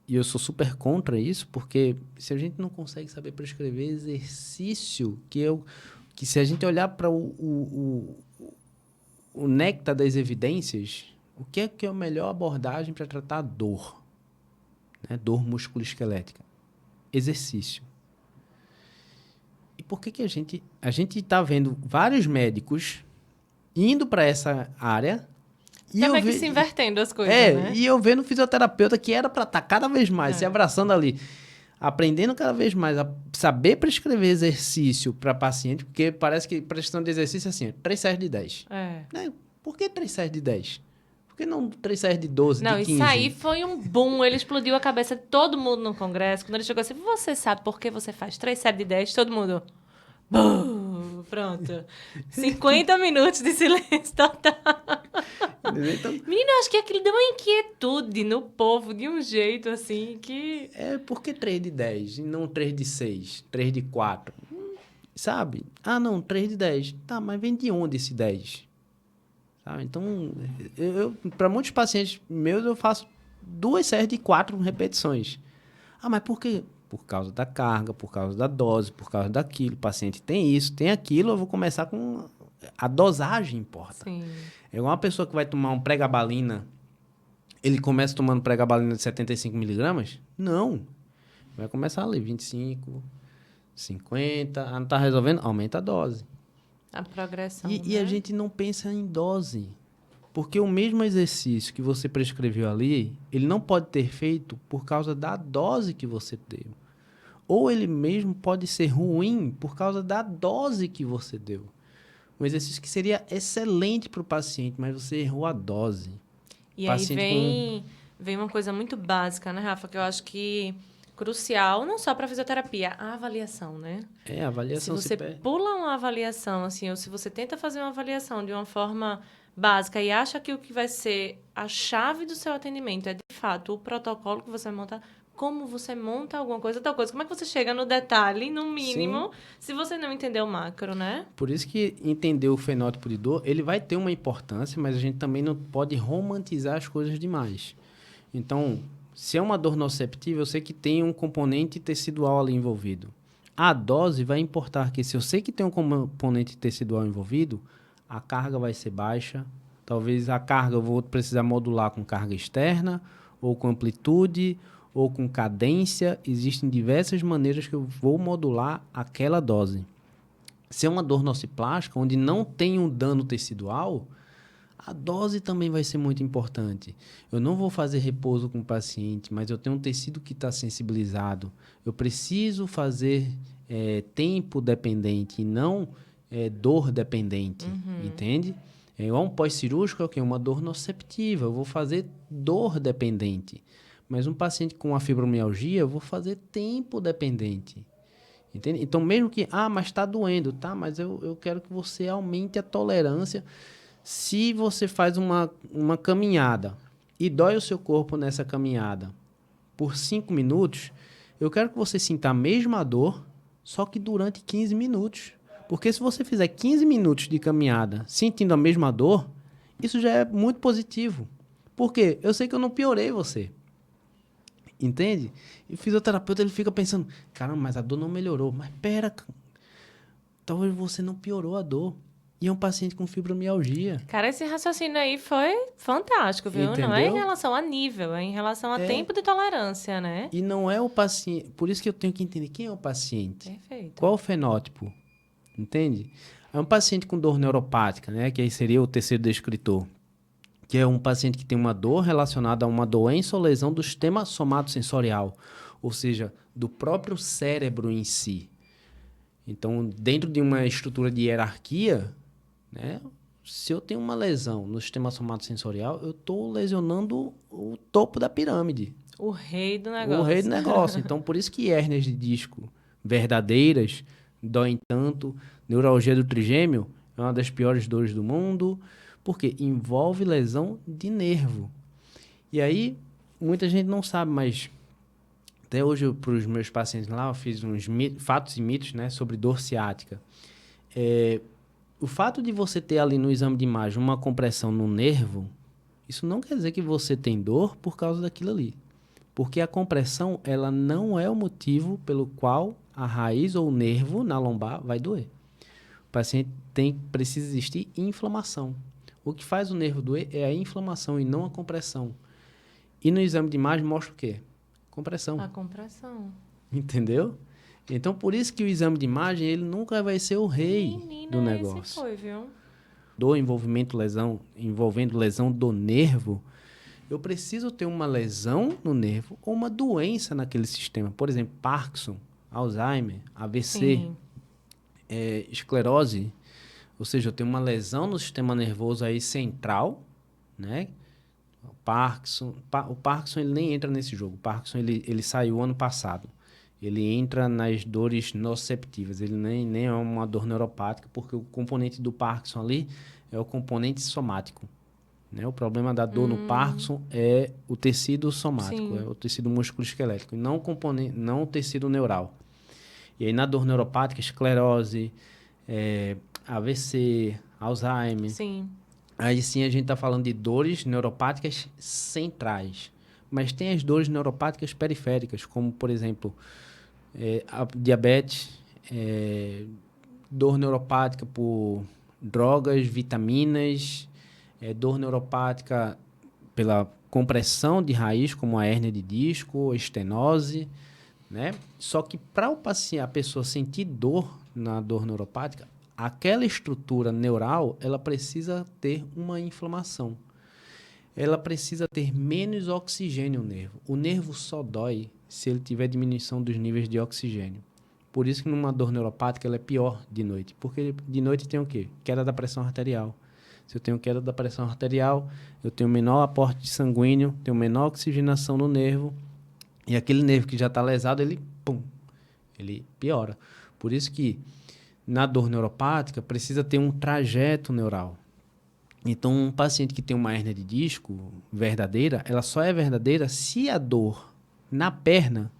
E eu sou super contra isso, porque se a gente não consegue saber prescrever exercício, que se a gente olhar para o néctar das evidências, o que é a melhor abordagem para tratar a dor? Né? Dor musculoesquelética. Exercício. E por que a gente está vendo vários médicos indo para essa área... Também que se invertendo as coisas, né? E eu vendo fisioterapeuta que era para estar cada vez mais se abraçando ali, aprendendo cada vez mais a saber prescrever exercício para paciente, porque parece que prescrição de exercício é assim, 3 séries de 10. Né? Por que 3 séries de 10? Por que não 3 séries de 12, não, de 15? Isso aí foi um boom, ele explodiu a cabeça de todo mundo no congresso. Quando ele chegou assim, você sabe por que você faz 3 séries de 10? Todo mundo... Pronto. 50 minutos de silêncio total. Então, Menino, eu acho que aquilo deu uma inquietude no povo de um jeito assim que... por que 3 de 10 e não 3 de 6, 3 de 4? Sabe? Ah, não, 3 de 10. Tá, mas vem de onde esse 10? Sabe? Então, para muitos pacientes meus, eu faço 2 séries de 4 repetições. Ah, mas por quê? Por causa da carga, por causa da dose, por causa daquilo. O paciente tem isso, tem aquilo, eu vou começar com... A dosagem importa. Sim. É igual uma pessoa que vai tomar um pregabalina, ele começa tomando pregabalina de 75 miligramas? Não. Vai começar ali, 25, 50. Ah, não tá resolvendo? Aumenta a dose. A progressão, E a gente não pensa em dose. Porque o mesmo exercício que você prescreveu ali, ele não pode ter feito por causa da dose que você deu. Ou ele mesmo pode ser ruim por causa da dose que você deu. Um exercício que seria excelente para o paciente, mas você errou a dose. E Paciente aí vem uma coisa muito básica, né, Rafa? Que eu acho que crucial, não só para fisioterapia, a avaliação, né? a avaliação Se você pula uma avaliação, assim, ou se você tenta fazer uma avaliação de uma forma básica e acha que o que vai ser a chave do seu atendimento é, de fato, o protocolo que você vai montar, como você monta alguma coisa, outra coisa. Como é que você chega no detalhe, no mínimo, se você não entender o macro, né? Por isso que entender o fenótipo de dor, ele vai ter uma importância, mas a gente também não pode romantizar as coisas demais. Então, se é uma dor nociceptiva, eu sei que tem um componente tecidual ali envolvido. A dose vai importar que se eu sei que tem um componente tecidual envolvido, a carga vai ser baixa. Talvez a carga eu vou precisar modular com carga externa, ou com amplitude, ou com cadência. Existem diversas maneiras que eu vou modular aquela dose. Se é uma dor nociplástica, onde não tem um dano tecidual, a dose também vai ser muito importante. Eu não vou fazer repouso com o paciente, mas eu tenho um tecido que está sensibilizado. Eu preciso fazer tempo dependente e não dor dependente, entende? É igual um pós-cirúrgico, é o quê? Uma dor nociceptiva. Eu vou fazer dor dependente. Mas um paciente com uma fibromialgia, eu vou fazer tempo dependente. Entende? Então, mesmo que, mas está doendo, tá? Mas eu quero que você aumente a tolerância. Se você faz uma caminhada e dói o seu corpo nessa caminhada por 5 minutos, eu quero que você sinta a mesma dor, só que durante 15 minutos. Porque se você fizer 15 minutos de caminhada sentindo a mesma dor, isso já é muito positivo. Por quê? Eu sei que eu não piorei você. Entende? E o fisioterapeuta ele fica pensando, caramba, mas a dor não melhorou. Mas pera, talvez você não piorou a dor. E é um paciente com fibromialgia. Cara, esse raciocínio aí foi fantástico, viu? Entendeu? Não é em relação a nível, é em relação a tempo de tolerância, né? E não é o paciente... Por isso que eu tenho que entender quem é o paciente. Perfeito. Qual o fenótipo? Entende? É um paciente com dor neuropática, né? Que aí seria o terceiro descritor. Que é um paciente que tem uma dor relacionada a uma doença ou lesão do sistema somatosensorial. Ou seja, do próprio cérebro em si. Então, dentro de uma estrutura de hierarquia, né? Se eu tenho uma lesão no sistema somatosensorial, eu estou lesionando o topo da pirâmide. O rei do negócio. O rei do negócio. Então, por isso que hérnias de disco verdadeiras doem tanto. Neuralgia do trigêmeo é uma das piores dores do mundo, porque envolve lesão de nervo. E aí, muita gente não sabe, mas até hoje, para os meus pacientes lá, eu fiz uns fatos e mitos, né, sobre dor ciática. O fato de você ter ali no exame de imagem uma compressão no nervo, isso não quer dizer que você tem dor por causa daquilo ali. Porque a compressão, ela não é o motivo pelo qual a raiz ou o nervo na lombar vai doer. O paciente precisa existir inflamação. O que faz o nervo doer é a inflamação e não a compressão. E no exame de imagem mostra o quê? Compressão. A compressão. Entendeu? Então, por isso que o exame de imagem, ele nunca vai ser o rei do negócio. Esse foi, viu? Dor envolvendo lesão do nervo, eu preciso ter uma lesão no nervo ou uma doença naquele sistema. Por exemplo, Parkinson, Alzheimer, AVC, esclerose. Ou seja, eu tenho uma lesão no sistema nervoso aí central, né? O Parkinson ele nem entra nesse jogo. O Parkinson ele saiu ano passado. ele entra nas dores nociceptivas. Ele nem é uma dor neuropática, porque o componente do Parkinson ali é o componente somático. Né? O problema da dor no Parkinson é o tecido somático, Sim. é o tecido músculo-esquelético, e não o tecido neural. E aí, na dor neuropática, esclerose, AVC, Alzheimer. Sim. Aí sim a gente está falando de dores neuropáticas centrais. Mas tem as dores neuropáticas periféricas, como, por exemplo, a diabetes, dor neuropática por drogas, vitaminas, dor neuropática pela compressão de raiz, como a hérnia de disco, estenose, né? Só que para o paciente, a pessoa sentir dor na dor neuropática, aquela estrutura neural, ela precisa ter uma inflamação. Ela precisa ter menos oxigênio no nervo. O nervo só dói se ele tiver diminuição dos níveis de oxigênio. Por isso que numa dor neuropática ela é pior de noite. Porque de noite tem o quê? Queda da pressão arterial. Se eu tenho queda da pressão arterial, eu tenho menor aporte de sanguíneo, tenho menor oxigenação no nervo. E aquele nervo que já está lesado, ele piora. Por isso que na dor neuropática precisa ter um trajeto neural. Então, um paciente que tem uma hérnia de disco verdadeira, ela só é verdadeira se a dor na perna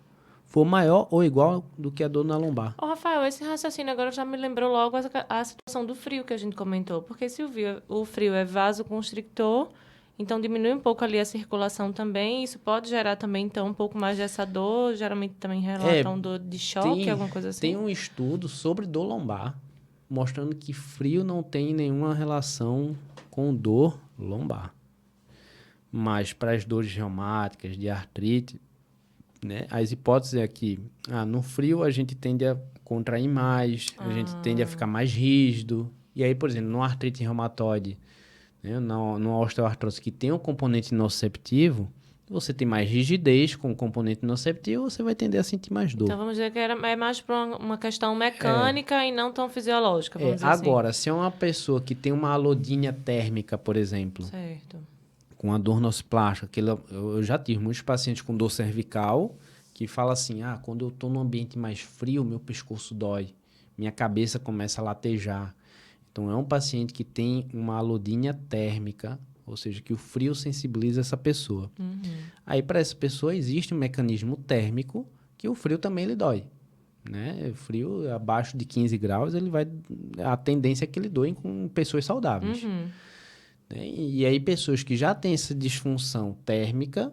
for maior ou igual do que a dor na lombar. Rafael, esse raciocínio agora já me lembrou logo a situação do frio que a gente comentou. Porque se o frio é vasoconstrictor, então diminui um pouco ali a circulação também. Isso pode gerar também, então, um pouco mais dessa dor. Geralmente também relatam dor de choque, alguma coisa assim. Tem um estudo sobre dor lombar, mostrando que frio não tem nenhuma relação com dor lombar. Mas para as dores reumáticas, de artrite, né, as hipóteses é que no frio a gente tende a contrair mais, a gente tende a ficar mais rígido. E aí, por exemplo, no artrite reumatoide, né, no osteoartrose que tem um componente nociceptivo, você tem mais rigidez com o componente nociceptivo, você vai tender a sentir mais dor. Então, vamos dizer que é mais para uma questão mecânica e não tão fisiológica, vamos dizer agora, assim. se é uma pessoa que tem uma alodínia térmica, por exemplo, Certo. com a dor nociplástica, eu já tive muitos pacientes com dor cervical que falam assim, quando eu estou num ambiente mais frio, meu pescoço dói, minha cabeça começa a latejar. Então, é um paciente que tem uma alodínia térmica, ou seja, que o frio sensibiliza essa pessoa. Uhum. Aí, para essa pessoa, existe um mecanismo térmico que o frio também lhe dói. Né? O frio abaixo de 15 graus, a tendência é que ele doe com pessoas saudáveis. Uhum. Né? E aí, pessoas que já têm essa disfunção térmica,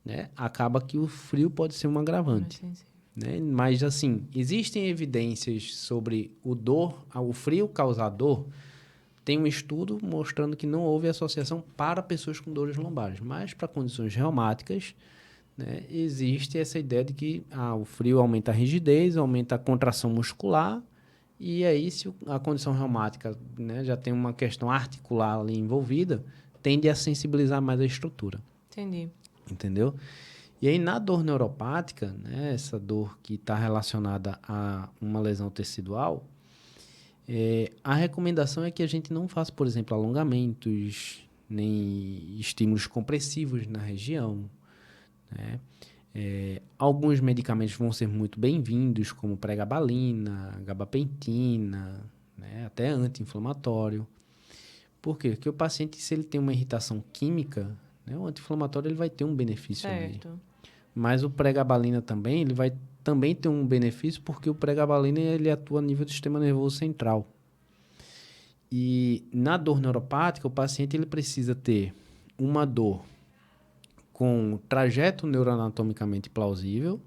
né, acaba que o frio pode ser um agravante. Né? Mas, assim, existem evidências sobre o frio causar dor. Tem um estudo mostrando que não houve associação para pessoas com dores lombares, mas para condições reumáticas, né, existe essa ideia de que o frio aumenta a rigidez, aumenta a contração muscular, e aí, se a condição reumática, né, já tem uma questão articular ali envolvida, tende a sensibilizar mais a estrutura. Entendi. Entendeu? E aí, na dor neuropática, né, essa dor que está relacionada a uma lesão tecidual, a recomendação é que a gente não faça, por exemplo, alongamentos, nem estímulos compressivos na região. Né? Alguns medicamentos vão ser muito bem-vindos, como pregabalina, gabapentina, né? Até anti-inflamatório. Por quê? Porque o paciente, se ele tem uma irritação química, né, o anti-inflamatório ele vai ter um benefício ali. Mas o pregabalina também, ele vai também ter um benefício porque o pregabalina ele atua a nível do sistema nervoso central. E na dor neuropática, o paciente ele precisa ter uma dor com trajeto neuroanatomicamente plausível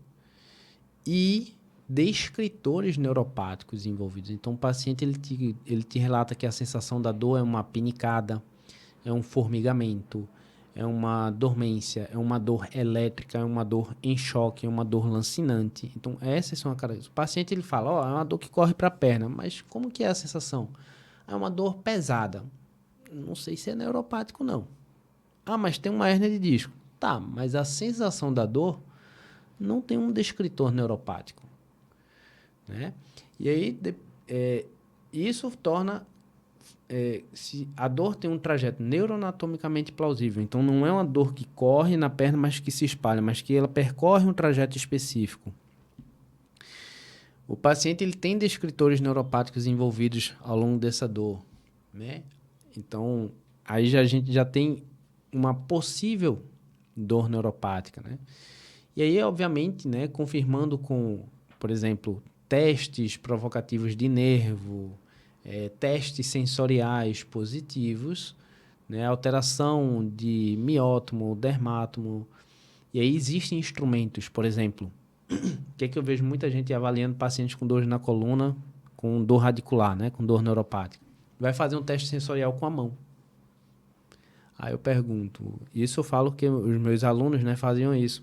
e descritores neuropáticos envolvidos. Então, o paciente ele te relata que a sensação da dor é uma pinicada, é um formigamento, é uma dormência, é uma dor elétrica, é uma dor em choque, é uma dor lancinante. Então, essas são as características. O paciente ele fala, é uma dor que corre para a perna, mas como que é a sensação? É uma dor pesada. Não sei se é neuropático, não. Mas tem uma hérnia de disco. Tá, mas a sensação da dor não tem um descritor neuropático. Né? E aí, isso torna... se a dor tem um trajeto neuroanatomicamente plausível, então não é uma dor que corre na perna, mas que se espalha, mas que ela percorre um trajeto específico. O paciente ele tem descritores neuropáticos envolvidos ao longo dessa dor, né? Então, aí a gente já tem uma possível dor neuropática, né? E aí, obviamente, né, confirmando com, por exemplo, testes provocativos de nervo, testes sensoriais positivos, né, alteração de miótomo, dermátomo. E aí existem instrumentos, por exemplo, o que é que eu vejo muita gente avaliando pacientes com dor na coluna, com dor radicular, né, com dor neuropática. Vai fazer um teste sensorial com a mão. Aí eu pergunto, isso eu falo que os meus alunos, né, faziam isso.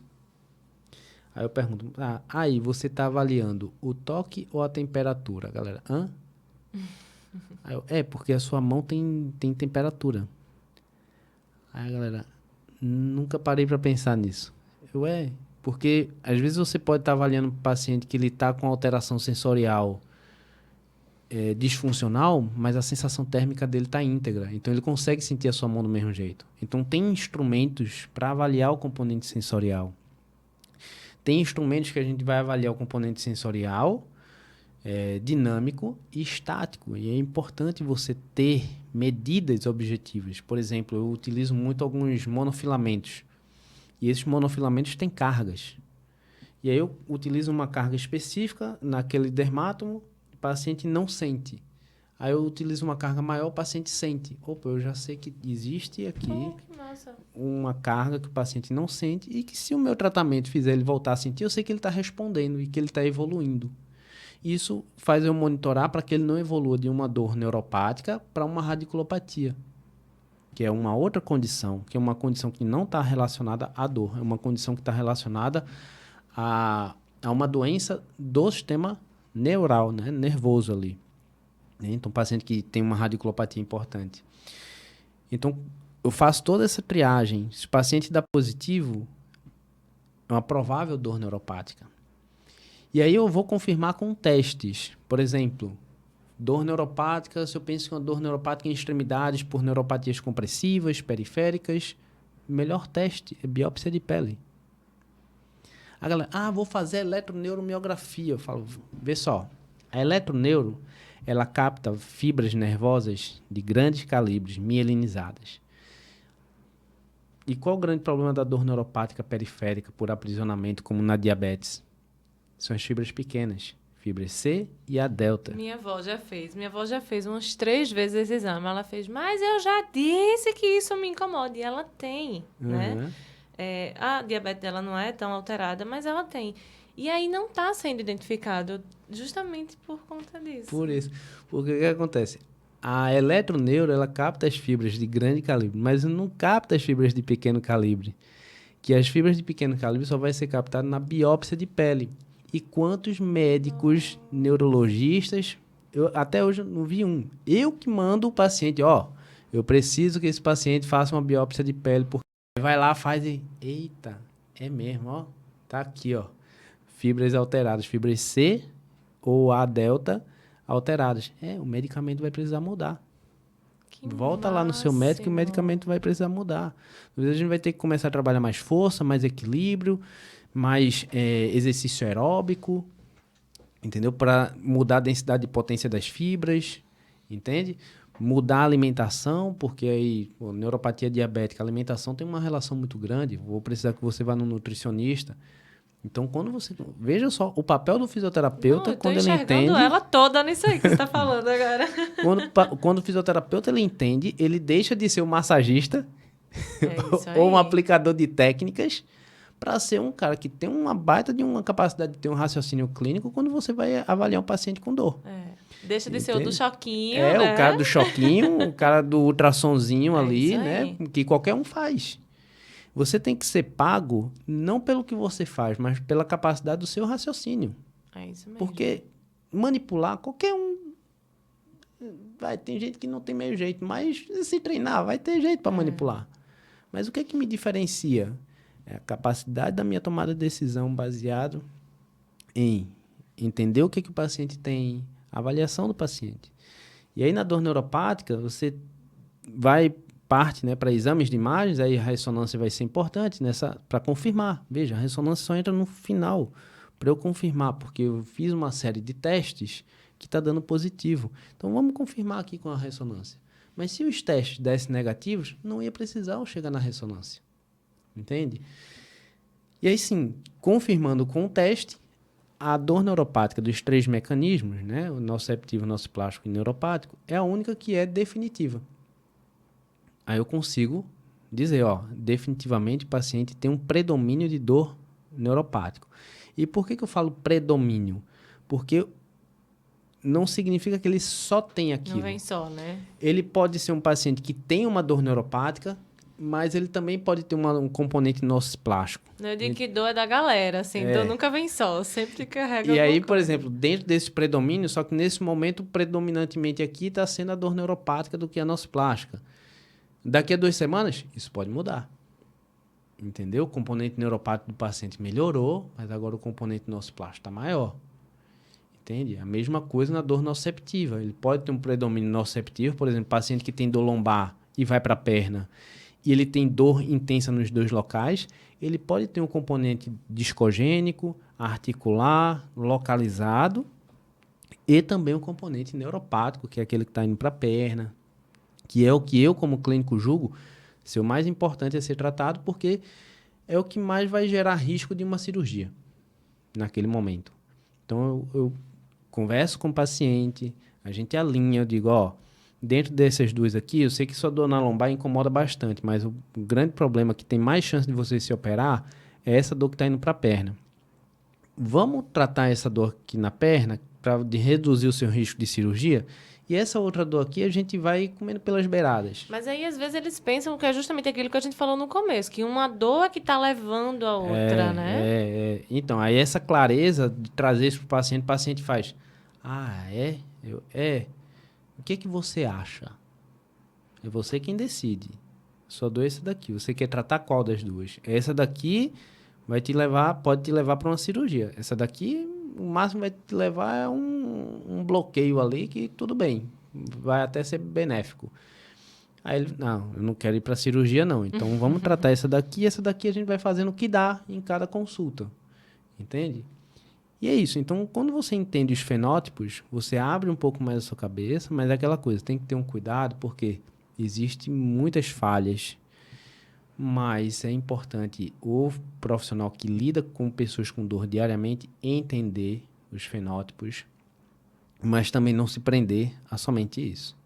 Aí eu pergunto, aí você está avaliando o toque ou a temperatura? Galera, hã? Aí eu, porque a sua mão tem temperatura. Aí a galera, nunca parei para pensar nisso. Eu, porque às vezes você pode estar avaliando um paciente que ele está com alteração sensorial disfuncional, mas a sensação térmica dele está íntegra. Então, ele consegue sentir a sua mão do mesmo jeito. Então, tem instrumentos para avaliar o componente sensorial. Tem instrumentos que a gente vai avaliar o componente sensorial, dinâmico e estático. E é importante você ter medidas objetivas. Por exemplo, eu utilizo muito alguns monofilamentos. E esses monofilamentos têm cargas. E aí eu utilizo uma carga específica naquele dermátomo, o paciente não sente. Aí eu utilizo uma carga maior, o paciente sente. Opa, eu já sei que existe aqui uma carga que o paciente não sente e que se o meu tratamento fizer ele voltar a sentir, eu sei que ele está respondendo e que ele está evoluindo. Isso faz eu monitorar para que ele não evolua de uma dor neuropática para uma radiculopatia, que é uma outra condição, que é uma condição que não está relacionada à dor, é uma condição que está relacionada a uma doença do sistema neural, né? Nervoso ali. Então, paciente que tem uma radiculopatia importante. Então, eu faço toda essa triagem. Se o paciente dá positivo, é uma provável dor neuropática. E aí eu vou confirmar com testes. Por exemplo, dor neuropática, se eu penso em uma dor neuropática em extremidades por neuropatias compressivas, periféricas, melhor teste é biópsia de pele. A galera, vou fazer eletroneuromiografia. Eu falo, vê só, a eletroneuro, ela capta fibras nervosas de grandes calibres, mielinizadas. E qual o grande problema da dor neuropática periférica por aprisionamento, como na diabetes? São as fibras pequenas, fibras C e a delta. Minha avó já fez umas 3 vezes esse exame. Ela fez, mas eu já disse que isso me incomoda. E ela tem, né? A diabetes dela não é tão alterada, mas ela tem. E aí não está sendo identificado justamente por conta disso. Por isso. Porque o que acontece? A eletroneuro, ela capta as fibras de grande calibre, mas não capta as fibras de pequeno calibre. Que as fibras de pequeno calibre só vai ser captada na biópsia de pele. E quantos médicos, neurologistas, eu até hoje não vi um. Eu que mando o paciente, eu preciso que esse paciente faça uma biópsia de pele, porque vai lá, faz e... Eita, é mesmo, tá aqui, fibras alteradas, fibras C ou A delta alteradas. O medicamento vai precisar mudar. Volta lá no seu médico e o medicamento vai precisar mudar. Às vezes a gente vai ter que começar a trabalhar mais força, mais equilíbrio, mais exercício aeróbico, entendeu? Para mudar a densidade de potência das fibras, entende? Mudar a alimentação, porque aí, neuropatia diabética, a alimentação tem uma relação muito grande. Vou precisar que você vá no nutricionista. Então, quando você... Veja só, o papel do fisioterapeuta, quando ele entende... Eu tô ela toda nisso aí que você está falando agora. Quando o fisioterapeuta, ele entende, ele deixa de ser um massagista isso aí. ou um aplicador de técnicas para ser um cara que tem uma baita de uma capacidade de ter um raciocínio clínico quando você vai avaliar um paciente com dor. Deixa de ser o do choquinho, né? O cara do choquinho, o cara do ultrassonzinho ali, né? Que qualquer um faz. Você tem que ser pago não pelo que você faz, mas pela capacidade do seu raciocínio. É isso mesmo. Porque manipular qualquer um... Tem gente que não tem meio jeito, mas se treinar, vai ter jeito para manipular. Mas o que é que me diferencia? É a capacidade da minha tomada de decisão baseado em entender o que o paciente tem, a avaliação do paciente. E aí, na dor neuropática, você parte, né, para exames de imagens, aí a ressonância vai ser importante para confirmar. Veja, a ressonância só entra no final, para eu confirmar, porque eu fiz uma série de testes que está dando positivo. Então, vamos confirmar aqui com a ressonância. Mas se os testes dessem negativos, não ia precisar eu chegar na ressonância. Entende? E aí, sim, confirmando com o teste, a dor neuropática dos 3 mecanismos, né, o nociceptivo, nociplástico e neuropático, é a única que é definitiva. Aí eu consigo dizer, definitivamente o paciente tem um predomínio de dor neuropático. E por que eu falo predomínio? Porque não significa que ele só tem aquilo. Não vem só, né? Ele pode ser um paciente que tem uma dor neuropática, mas ele também pode ter um componente nociplástico. Eu digo que dor é da galera, assim, dor nunca vem só, sempre carrega E aí, alguma por coisa. exemplo, dentro desse predomínio, só que nesse momento, predominantemente aqui está sendo a dor neuropática do que a nociplástica. Daqui a 2 semanas, isso pode mudar. Entendeu? O componente neuropático do paciente melhorou, mas agora o componente nociplástico está maior. Entende? A mesma coisa na dor nociceptiva. Ele pode ter um predomínio nociceptivo, por exemplo, paciente que tem dor lombar e vai para a perna, e ele tem dor intensa nos 2 locais, ele pode ter um componente discogênico, articular, localizado, e também um componente neuropático, que é aquele que está indo para a perna, que é o que eu, como clínico, julgo ser o mais importante a ser tratado, porque é o que mais vai gerar risco de uma cirurgia naquele momento. Então, eu converso com o paciente, a gente alinha, eu digo, dentro dessas 2 aqui, eu sei que sua dor na lombar incomoda bastante, mas o grande problema que tem mais chance de você se operar é essa dor que está indo para a perna. Vamos tratar essa dor aqui na perna para reduzir o seu risco de cirurgia? E essa outra dor aqui a gente vai comendo pelas beiradas. Mas aí, às vezes, eles pensam que é justamente aquilo que a gente falou no começo, que uma dor é que está levando a outra, né? Então, aí essa clareza de trazer isso para o paciente faz, o que você acha? É você quem decide. Sua dor é essa daqui. Você quer tratar qual das 2? Essa daqui pode te levar para uma cirurgia. Essa daqui, o máximo vai te levar a um bloqueio ali que tudo bem. Vai até ser benéfico. Aí ele, não, eu não quero ir para cirurgia não. Então vamos tratar essa daqui a gente vai fazendo o que dá em cada consulta. Entende? E é isso. Então, quando você entende os fenótipos, você abre um pouco mais a sua cabeça, mas é aquela coisa, tem que ter um cuidado, porque existem muitas falhas, mas é importante o profissional que lida com pessoas com dor diariamente entender os fenótipos, mas também não se prender a somente isso.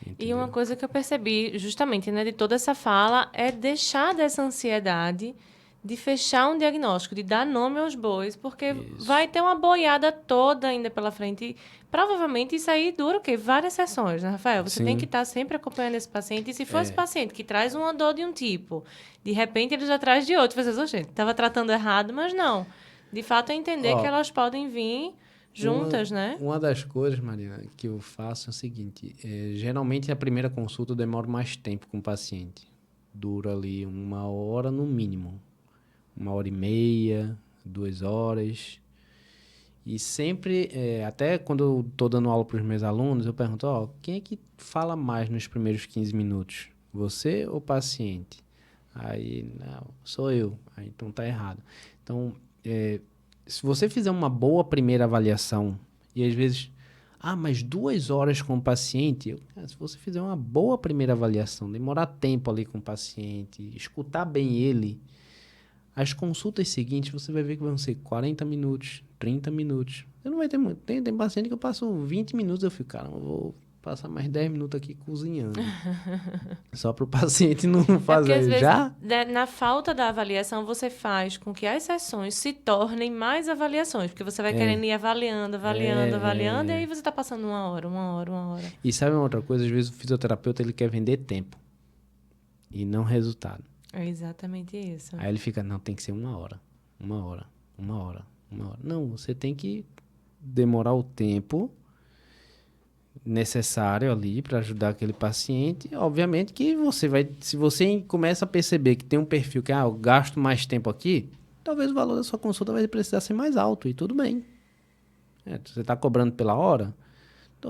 Entendeu? E uma coisa que eu percebi, justamente, né, de toda essa fala, é deixar dessa ansiedade de fechar um diagnóstico, de dar nome aos bois, porque vai ter uma boiada toda ainda pela frente. E, provavelmente isso aí dura o quê? Várias sessões, né, Rafael? Você tem que estar sempre acompanhando esse paciente. E se for esse paciente que traz uma dor de um tipo, de repente ele já traz de outro. Você diz, gente, estava tratando errado, mas não. De fato, é entender que elas podem vir juntas, né? Uma das coisas, Marina, que eu faço é o seguinte, geralmente a primeira consulta demora mais tempo com o paciente. Dura ali 1 hora no mínimo. 1h30, 2 horas. E sempre, até quando eu estou dando aula para os meus alunos, eu pergunto, quem é que fala mais nos primeiros 15 minutos? Você ou o paciente? Aí, não, sou eu. Aí, então tá errado. Então, se você fizer uma boa primeira avaliação, e às vezes, mas 2 horas com o paciente, se você fizer uma boa primeira avaliação, demorar tempo ali com o paciente, escutar bem ele, as consultas seguintes você vai ver que vão ser 40 minutos, 30 minutos. Você não vai ter muito. Tem paciente que eu passo 20 minutos, eu fico, cara, eu vou passar mais 10 minutos aqui cozinhando. Só para o paciente não fazer. Porque, às vezes, já? Na falta da avaliação, você faz com que as sessões se tornem mais avaliações. Porque você vai querendo ir avaliando, e aí você está passando 1 hora. E sabe uma outra coisa? Às vezes o fisioterapeuta ele quer vender tempo e não resultado. É exatamente isso. Aí ele fica, não, tem que ser 1 hora. 1 hora. Não, você tem que demorar o tempo necessário ali para ajudar aquele paciente. Obviamente que você vai, se você começa a perceber que tem um perfil que, eu gasto mais tempo aqui, talvez o valor da sua consulta vai precisar ser mais alto e tudo bem. Você está cobrando pela hora?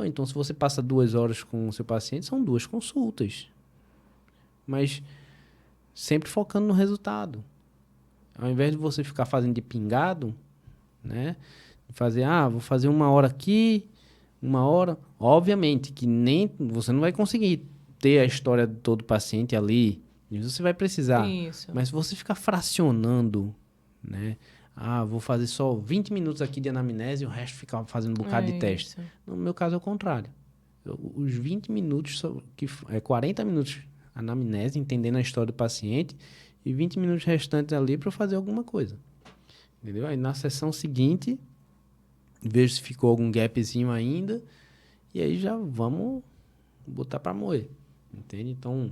Então, se você passa 2 horas com o seu paciente, são 2 consultas. Mas sempre focando no resultado. Ao invés de você ficar fazendo de pingado, né? Fazer, vou fazer 1 hora aqui, 1 hora. Obviamente que nem você não vai conseguir ter a história de todo paciente ali. Você vai precisar. Isso. Mas se você ficar fracionando, né? Vou fazer só 20 minutos aqui de anamnese e o resto ficar fazendo um bocado de teste. Isso. No meu caso é o contrário. Os 20 minutos, 40 minutos anamnese, entendendo a história do paciente, e 20 minutos restantes ali para fazer alguma coisa. Entendeu? Aí na sessão seguinte, vejo se ficou algum gapzinho ainda, e aí já vamos botar para moer. Entende? Então,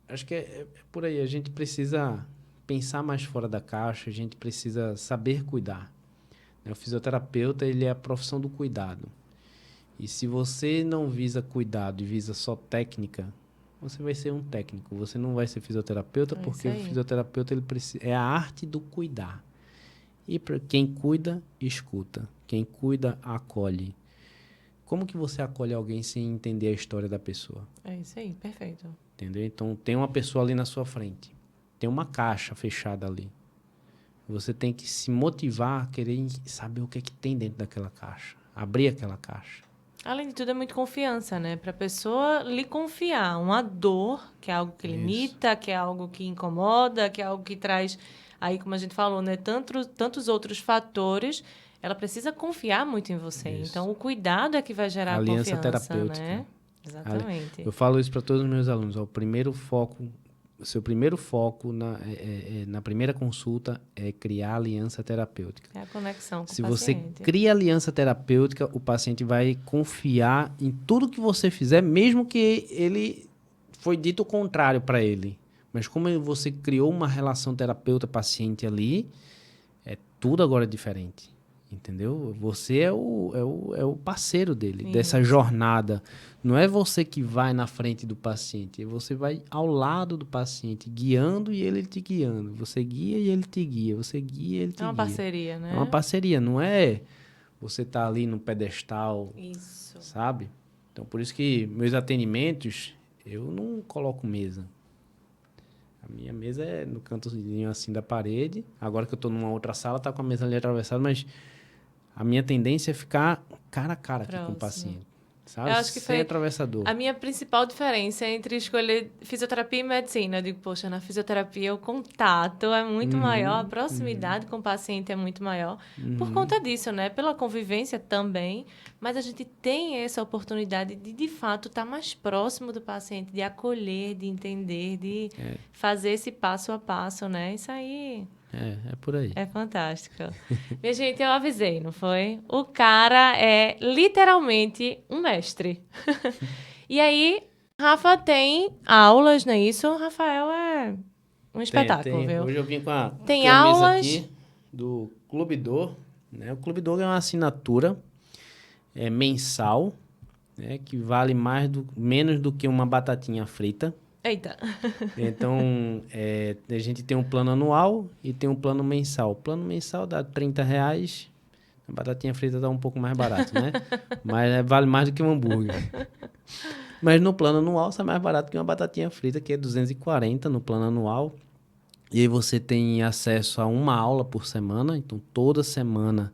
acho que é por aí. A gente precisa pensar mais fora da caixa, a gente precisa saber cuidar. O fisioterapeuta, ele é a profissão do cuidado. E se você não visa cuidado e visa só técnica, você vai ser um técnico. Você não vai ser fisioterapeuta, porque o fisioterapeuta ele é a arte do cuidar. E para quem cuida, escuta. Quem cuida, acolhe. Como que você acolhe alguém sem entender a história da pessoa? É isso aí, perfeito. Entendeu? Então, tem uma pessoa ali na sua frente. Tem uma caixa fechada ali. Você tem que se motivar a querer saber o que é que tem dentro daquela caixa. Abrir aquela caixa. Além de tudo, é muito confiança, né? Para a pessoa lhe confiar. Uma dor, que é algo que limita, que é algo que incomoda, que é algo que traz, aí como a gente falou, né? Tantos outros fatores. Ela precisa confiar muito em você. Isso. Então, o cuidado é que vai gerar Aliança confiança, terapêutica. né? Exatamente. Eu falo isso para todos os meus alunos. O seu primeiro foco na primeira consulta é criar aliança terapêutica. É a conexão com o Se paciente. você cria aliança terapêutica, o paciente vai confiar em tudo que você fizer, mesmo que ele foi dito o contrário para ele. Mas como você criou uma relação terapeuta-paciente ali, tudo agora diferente. Entendeu? Você é o parceiro dele, dessa jornada. Não é você que vai na frente do paciente, você vai ao lado do paciente, guiando e ele te guiando. Você guia e ele te guia, você guia e ele te guia. É uma parceria, né? É uma parceria, não é você tá ali no pedestal, Isso. sabe? Então, por isso que meus atendimentos, eu não coloco mesa. A minha mesa é no cantozinho assim da parede. Agora que eu tô numa outra sala, tá com a mesa ali atravessada, mas a minha tendência é ficar cara a cara aqui com o paciente, sabe? Eu acho que sem atravessador. A minha principal diferença entre escolher fisioterapia e medicina. Eu digo, poxa, na fisioterapia o contato é muito maior, a proximidade com o paciente é muito maior. Por conta disso, né? Pela convivência também, mas a gente tem essa oportunidade de fato, estar mais próximo do paciente, de acolher, de entender, de fazer esse passo a passo, né? Isso aí... É por aí. É fantástico. Minha gente, eu avisei, não foi? O cara é literalmente um mestre. E aí, Rafa tem aulas, não é isso? Rafael é um espetáculo, viu? Hoje eu vim com a tem camisa aulas aqui do Clube Dor. Né? O Clube Dor é uma assinatura mensal, né? Que vale menos do que uma batatinha frita. Eita. Então, a gente tem um plano anual e tem um plano mensal. O plano mensal dá R$30. A batatinha frita dá um pouco mais barato, né? Mas vale mais do que um hambúrguer. Mas no plano anual sai mais barato que uma batatinha frita, que é R$240 no plano anual. E aí você tem acesso a uma aula por semana. Então, toda semana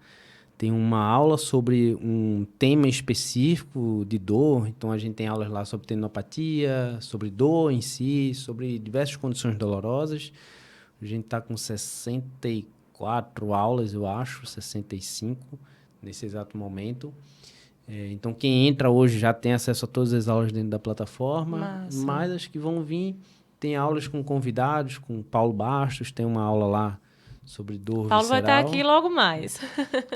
tem uma aula sobre um tema específico de dor. Então, a gente tem aulas lá sobre tendinopatia, sobre dor em si, sobre diversas condições dolorosas. A gente está com 64 aulas, eu acho, 65 nesse exato momento. Então, quem entra hoje já tem acesso a todas as aulas dentro da plataforma. Massa. Mas as que vão vir, tem aulas com convidados, com Paulo Bastos, tem uma aula lá sobre dor Paulo visceral. vai estar aqui logo mais.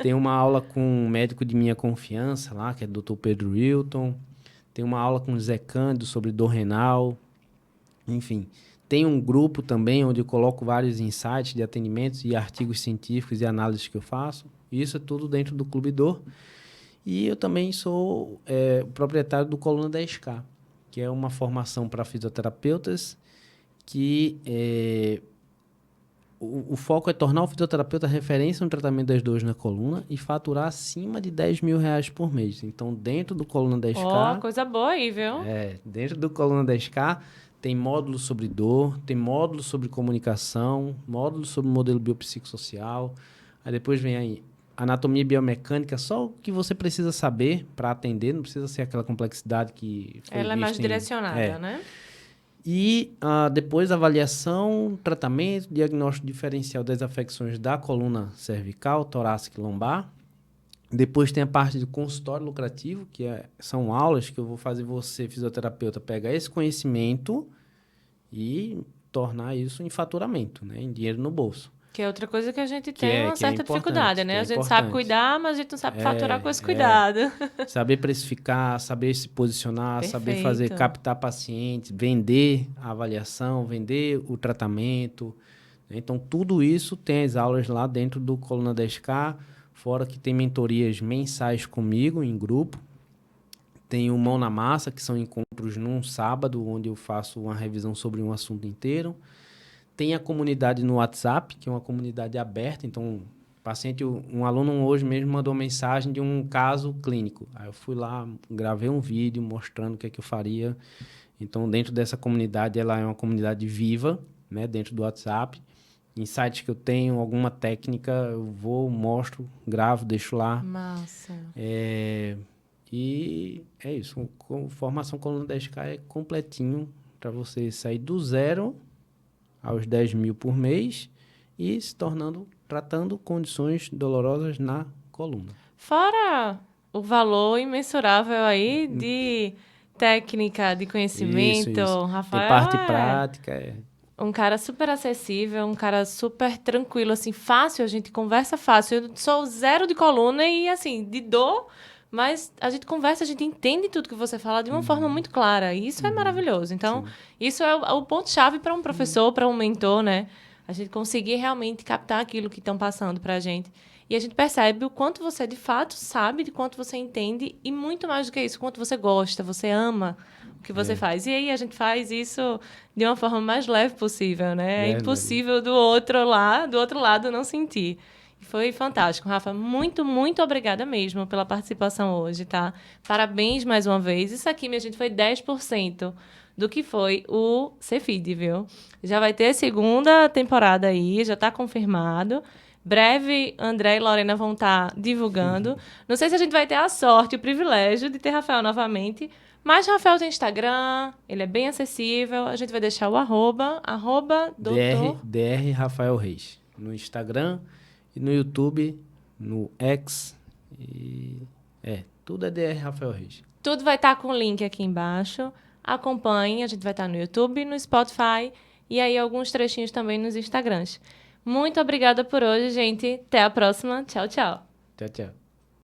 Tem uma aula com um médico de minha confiança lá, que é o Dr. Pedro Wilton. Tem uma aula com o Zé Cândido sobre dor renal. Enfim, tem um grupo também onde eu coloco vários insights de atendimentos e artigos científicos e análises que eu faço. Isso é tudo dentro do Clube Dor. E eu também sou o proprietário do Coluna 10K, que é uma formação para fisioterapeutas que... O foco é tornar o fisioterapeuta referência no tratamento das dores na coluna e faturar acima de R$10.000 por mês. Então, dentro do Coluna 10K... Coisa boa aí, viu? Dentro do Coluna 10K tem módulo sobre dor, tem módulo sobre comunicação, módulo sobre modelo biopsicossocial. Aí depois vem aí anatomia biomecânica, só o que você precisa saber para atender, não precisa ser aquela complexidade que foi Ela é mais direcionada, né? E depois avaliação, tratamento, diagnóstico diferencial das afecções da coluna cervical, torácica e lombar. Depois tem a parte do consultório lucrativo, que são aulas que eu vou fazer você, fisioterapeuta, pegar esse conhecimento e tornar isso em faturamento, né? Em dinheiro no bolso. Que é outra coisa que a gente tem uma certa dificuldade, né? A gente importante. sabe cuidar, mas a gente não sabe faturar com esse cuidado. Saber precificar, saber se posicionar, Perfeito. saber captar pacientes, vender a avaliação, vender o tratamento. Então, tudo isso tem as aulas lá dentro do Coluna 10K, fora que tem mentorias mensais comigo, em grupo. Tem o Mão na Massa, que são encontros num sábado, onde eu faço uma revisão sobre um assunto inteiro. Tem a comunidade no WhatsApp, que é uma comunidade aberta. Então, um aluno hoje mesmo mandou mensagem de um caso clínico. Aí eu fui lá, gravei um vídeo mostrando o que é que eu faria. Então, dentro dessa comunidade, ela é uma comunidade viva, né, dentro do WhatsApp. Insights que eu tenho, alguma técnica, eu vou, mostro, gravo, deixo lá. Massa. E é isso. Formação Coluna 10K é completinho para você sair do zero aos 10 mil por mês e se tratando condições dolorosas na coluna. Fora o valor imensurável aí de técnica, de conhecimento, isso. Rafael. Tem parte prática. Um cara super acessível, um cara super tranquilo, assim, fácil, a gente conversa fácil. Eu sou zero de coluna e, assim, de dor, mas a gente conversa, a gente entende tudo que você fala de uma forma muito clara. E isso é maravilhoso. Então, isso é o ponto-chave para um professor, para um mentor, né? A gente conseguir realmente captar aquilo que estão passando para a gente. E a gente percebe o quanto você, de fato, sabe, de quanto você entende e, muito mais do que isso, o quanto você gosta, você ama o que você faz. E aí a gente faz isso de uma forma mais leve possível, né? É impossível do outro lado não sentir. Foi fantástico, Rafa. Muito, muito obrigada mesmo pela participação hoje, tá? Parabéns mais uma vez. Isso aqui, minha gente, foi 10% do que foi o Cefid, viu? Já vai ter segunda temporada aí, já tá confirmado. Breve, André e Lorena vão estar divulgando. Não sei se a gente vai ter a sorte, o privilégio de ter Rafael novamente, mas Rafael tem Instagram, ele é bem acessível. A gente vai deixar o arroba doutor... DR Rafael Reis. No Instagram e no YouTube, no X. Tudo é DR Rafael Reis. Tudo vai estar com o link aqui embaixo. Acompanhem, a gente vai estar no YouTube, no Spotify e aí alguns trechinhos também nos Instagrams. Muito obrigada por hoje, gente. Até a próxima. Tchau, tchau. Tchau, tchau.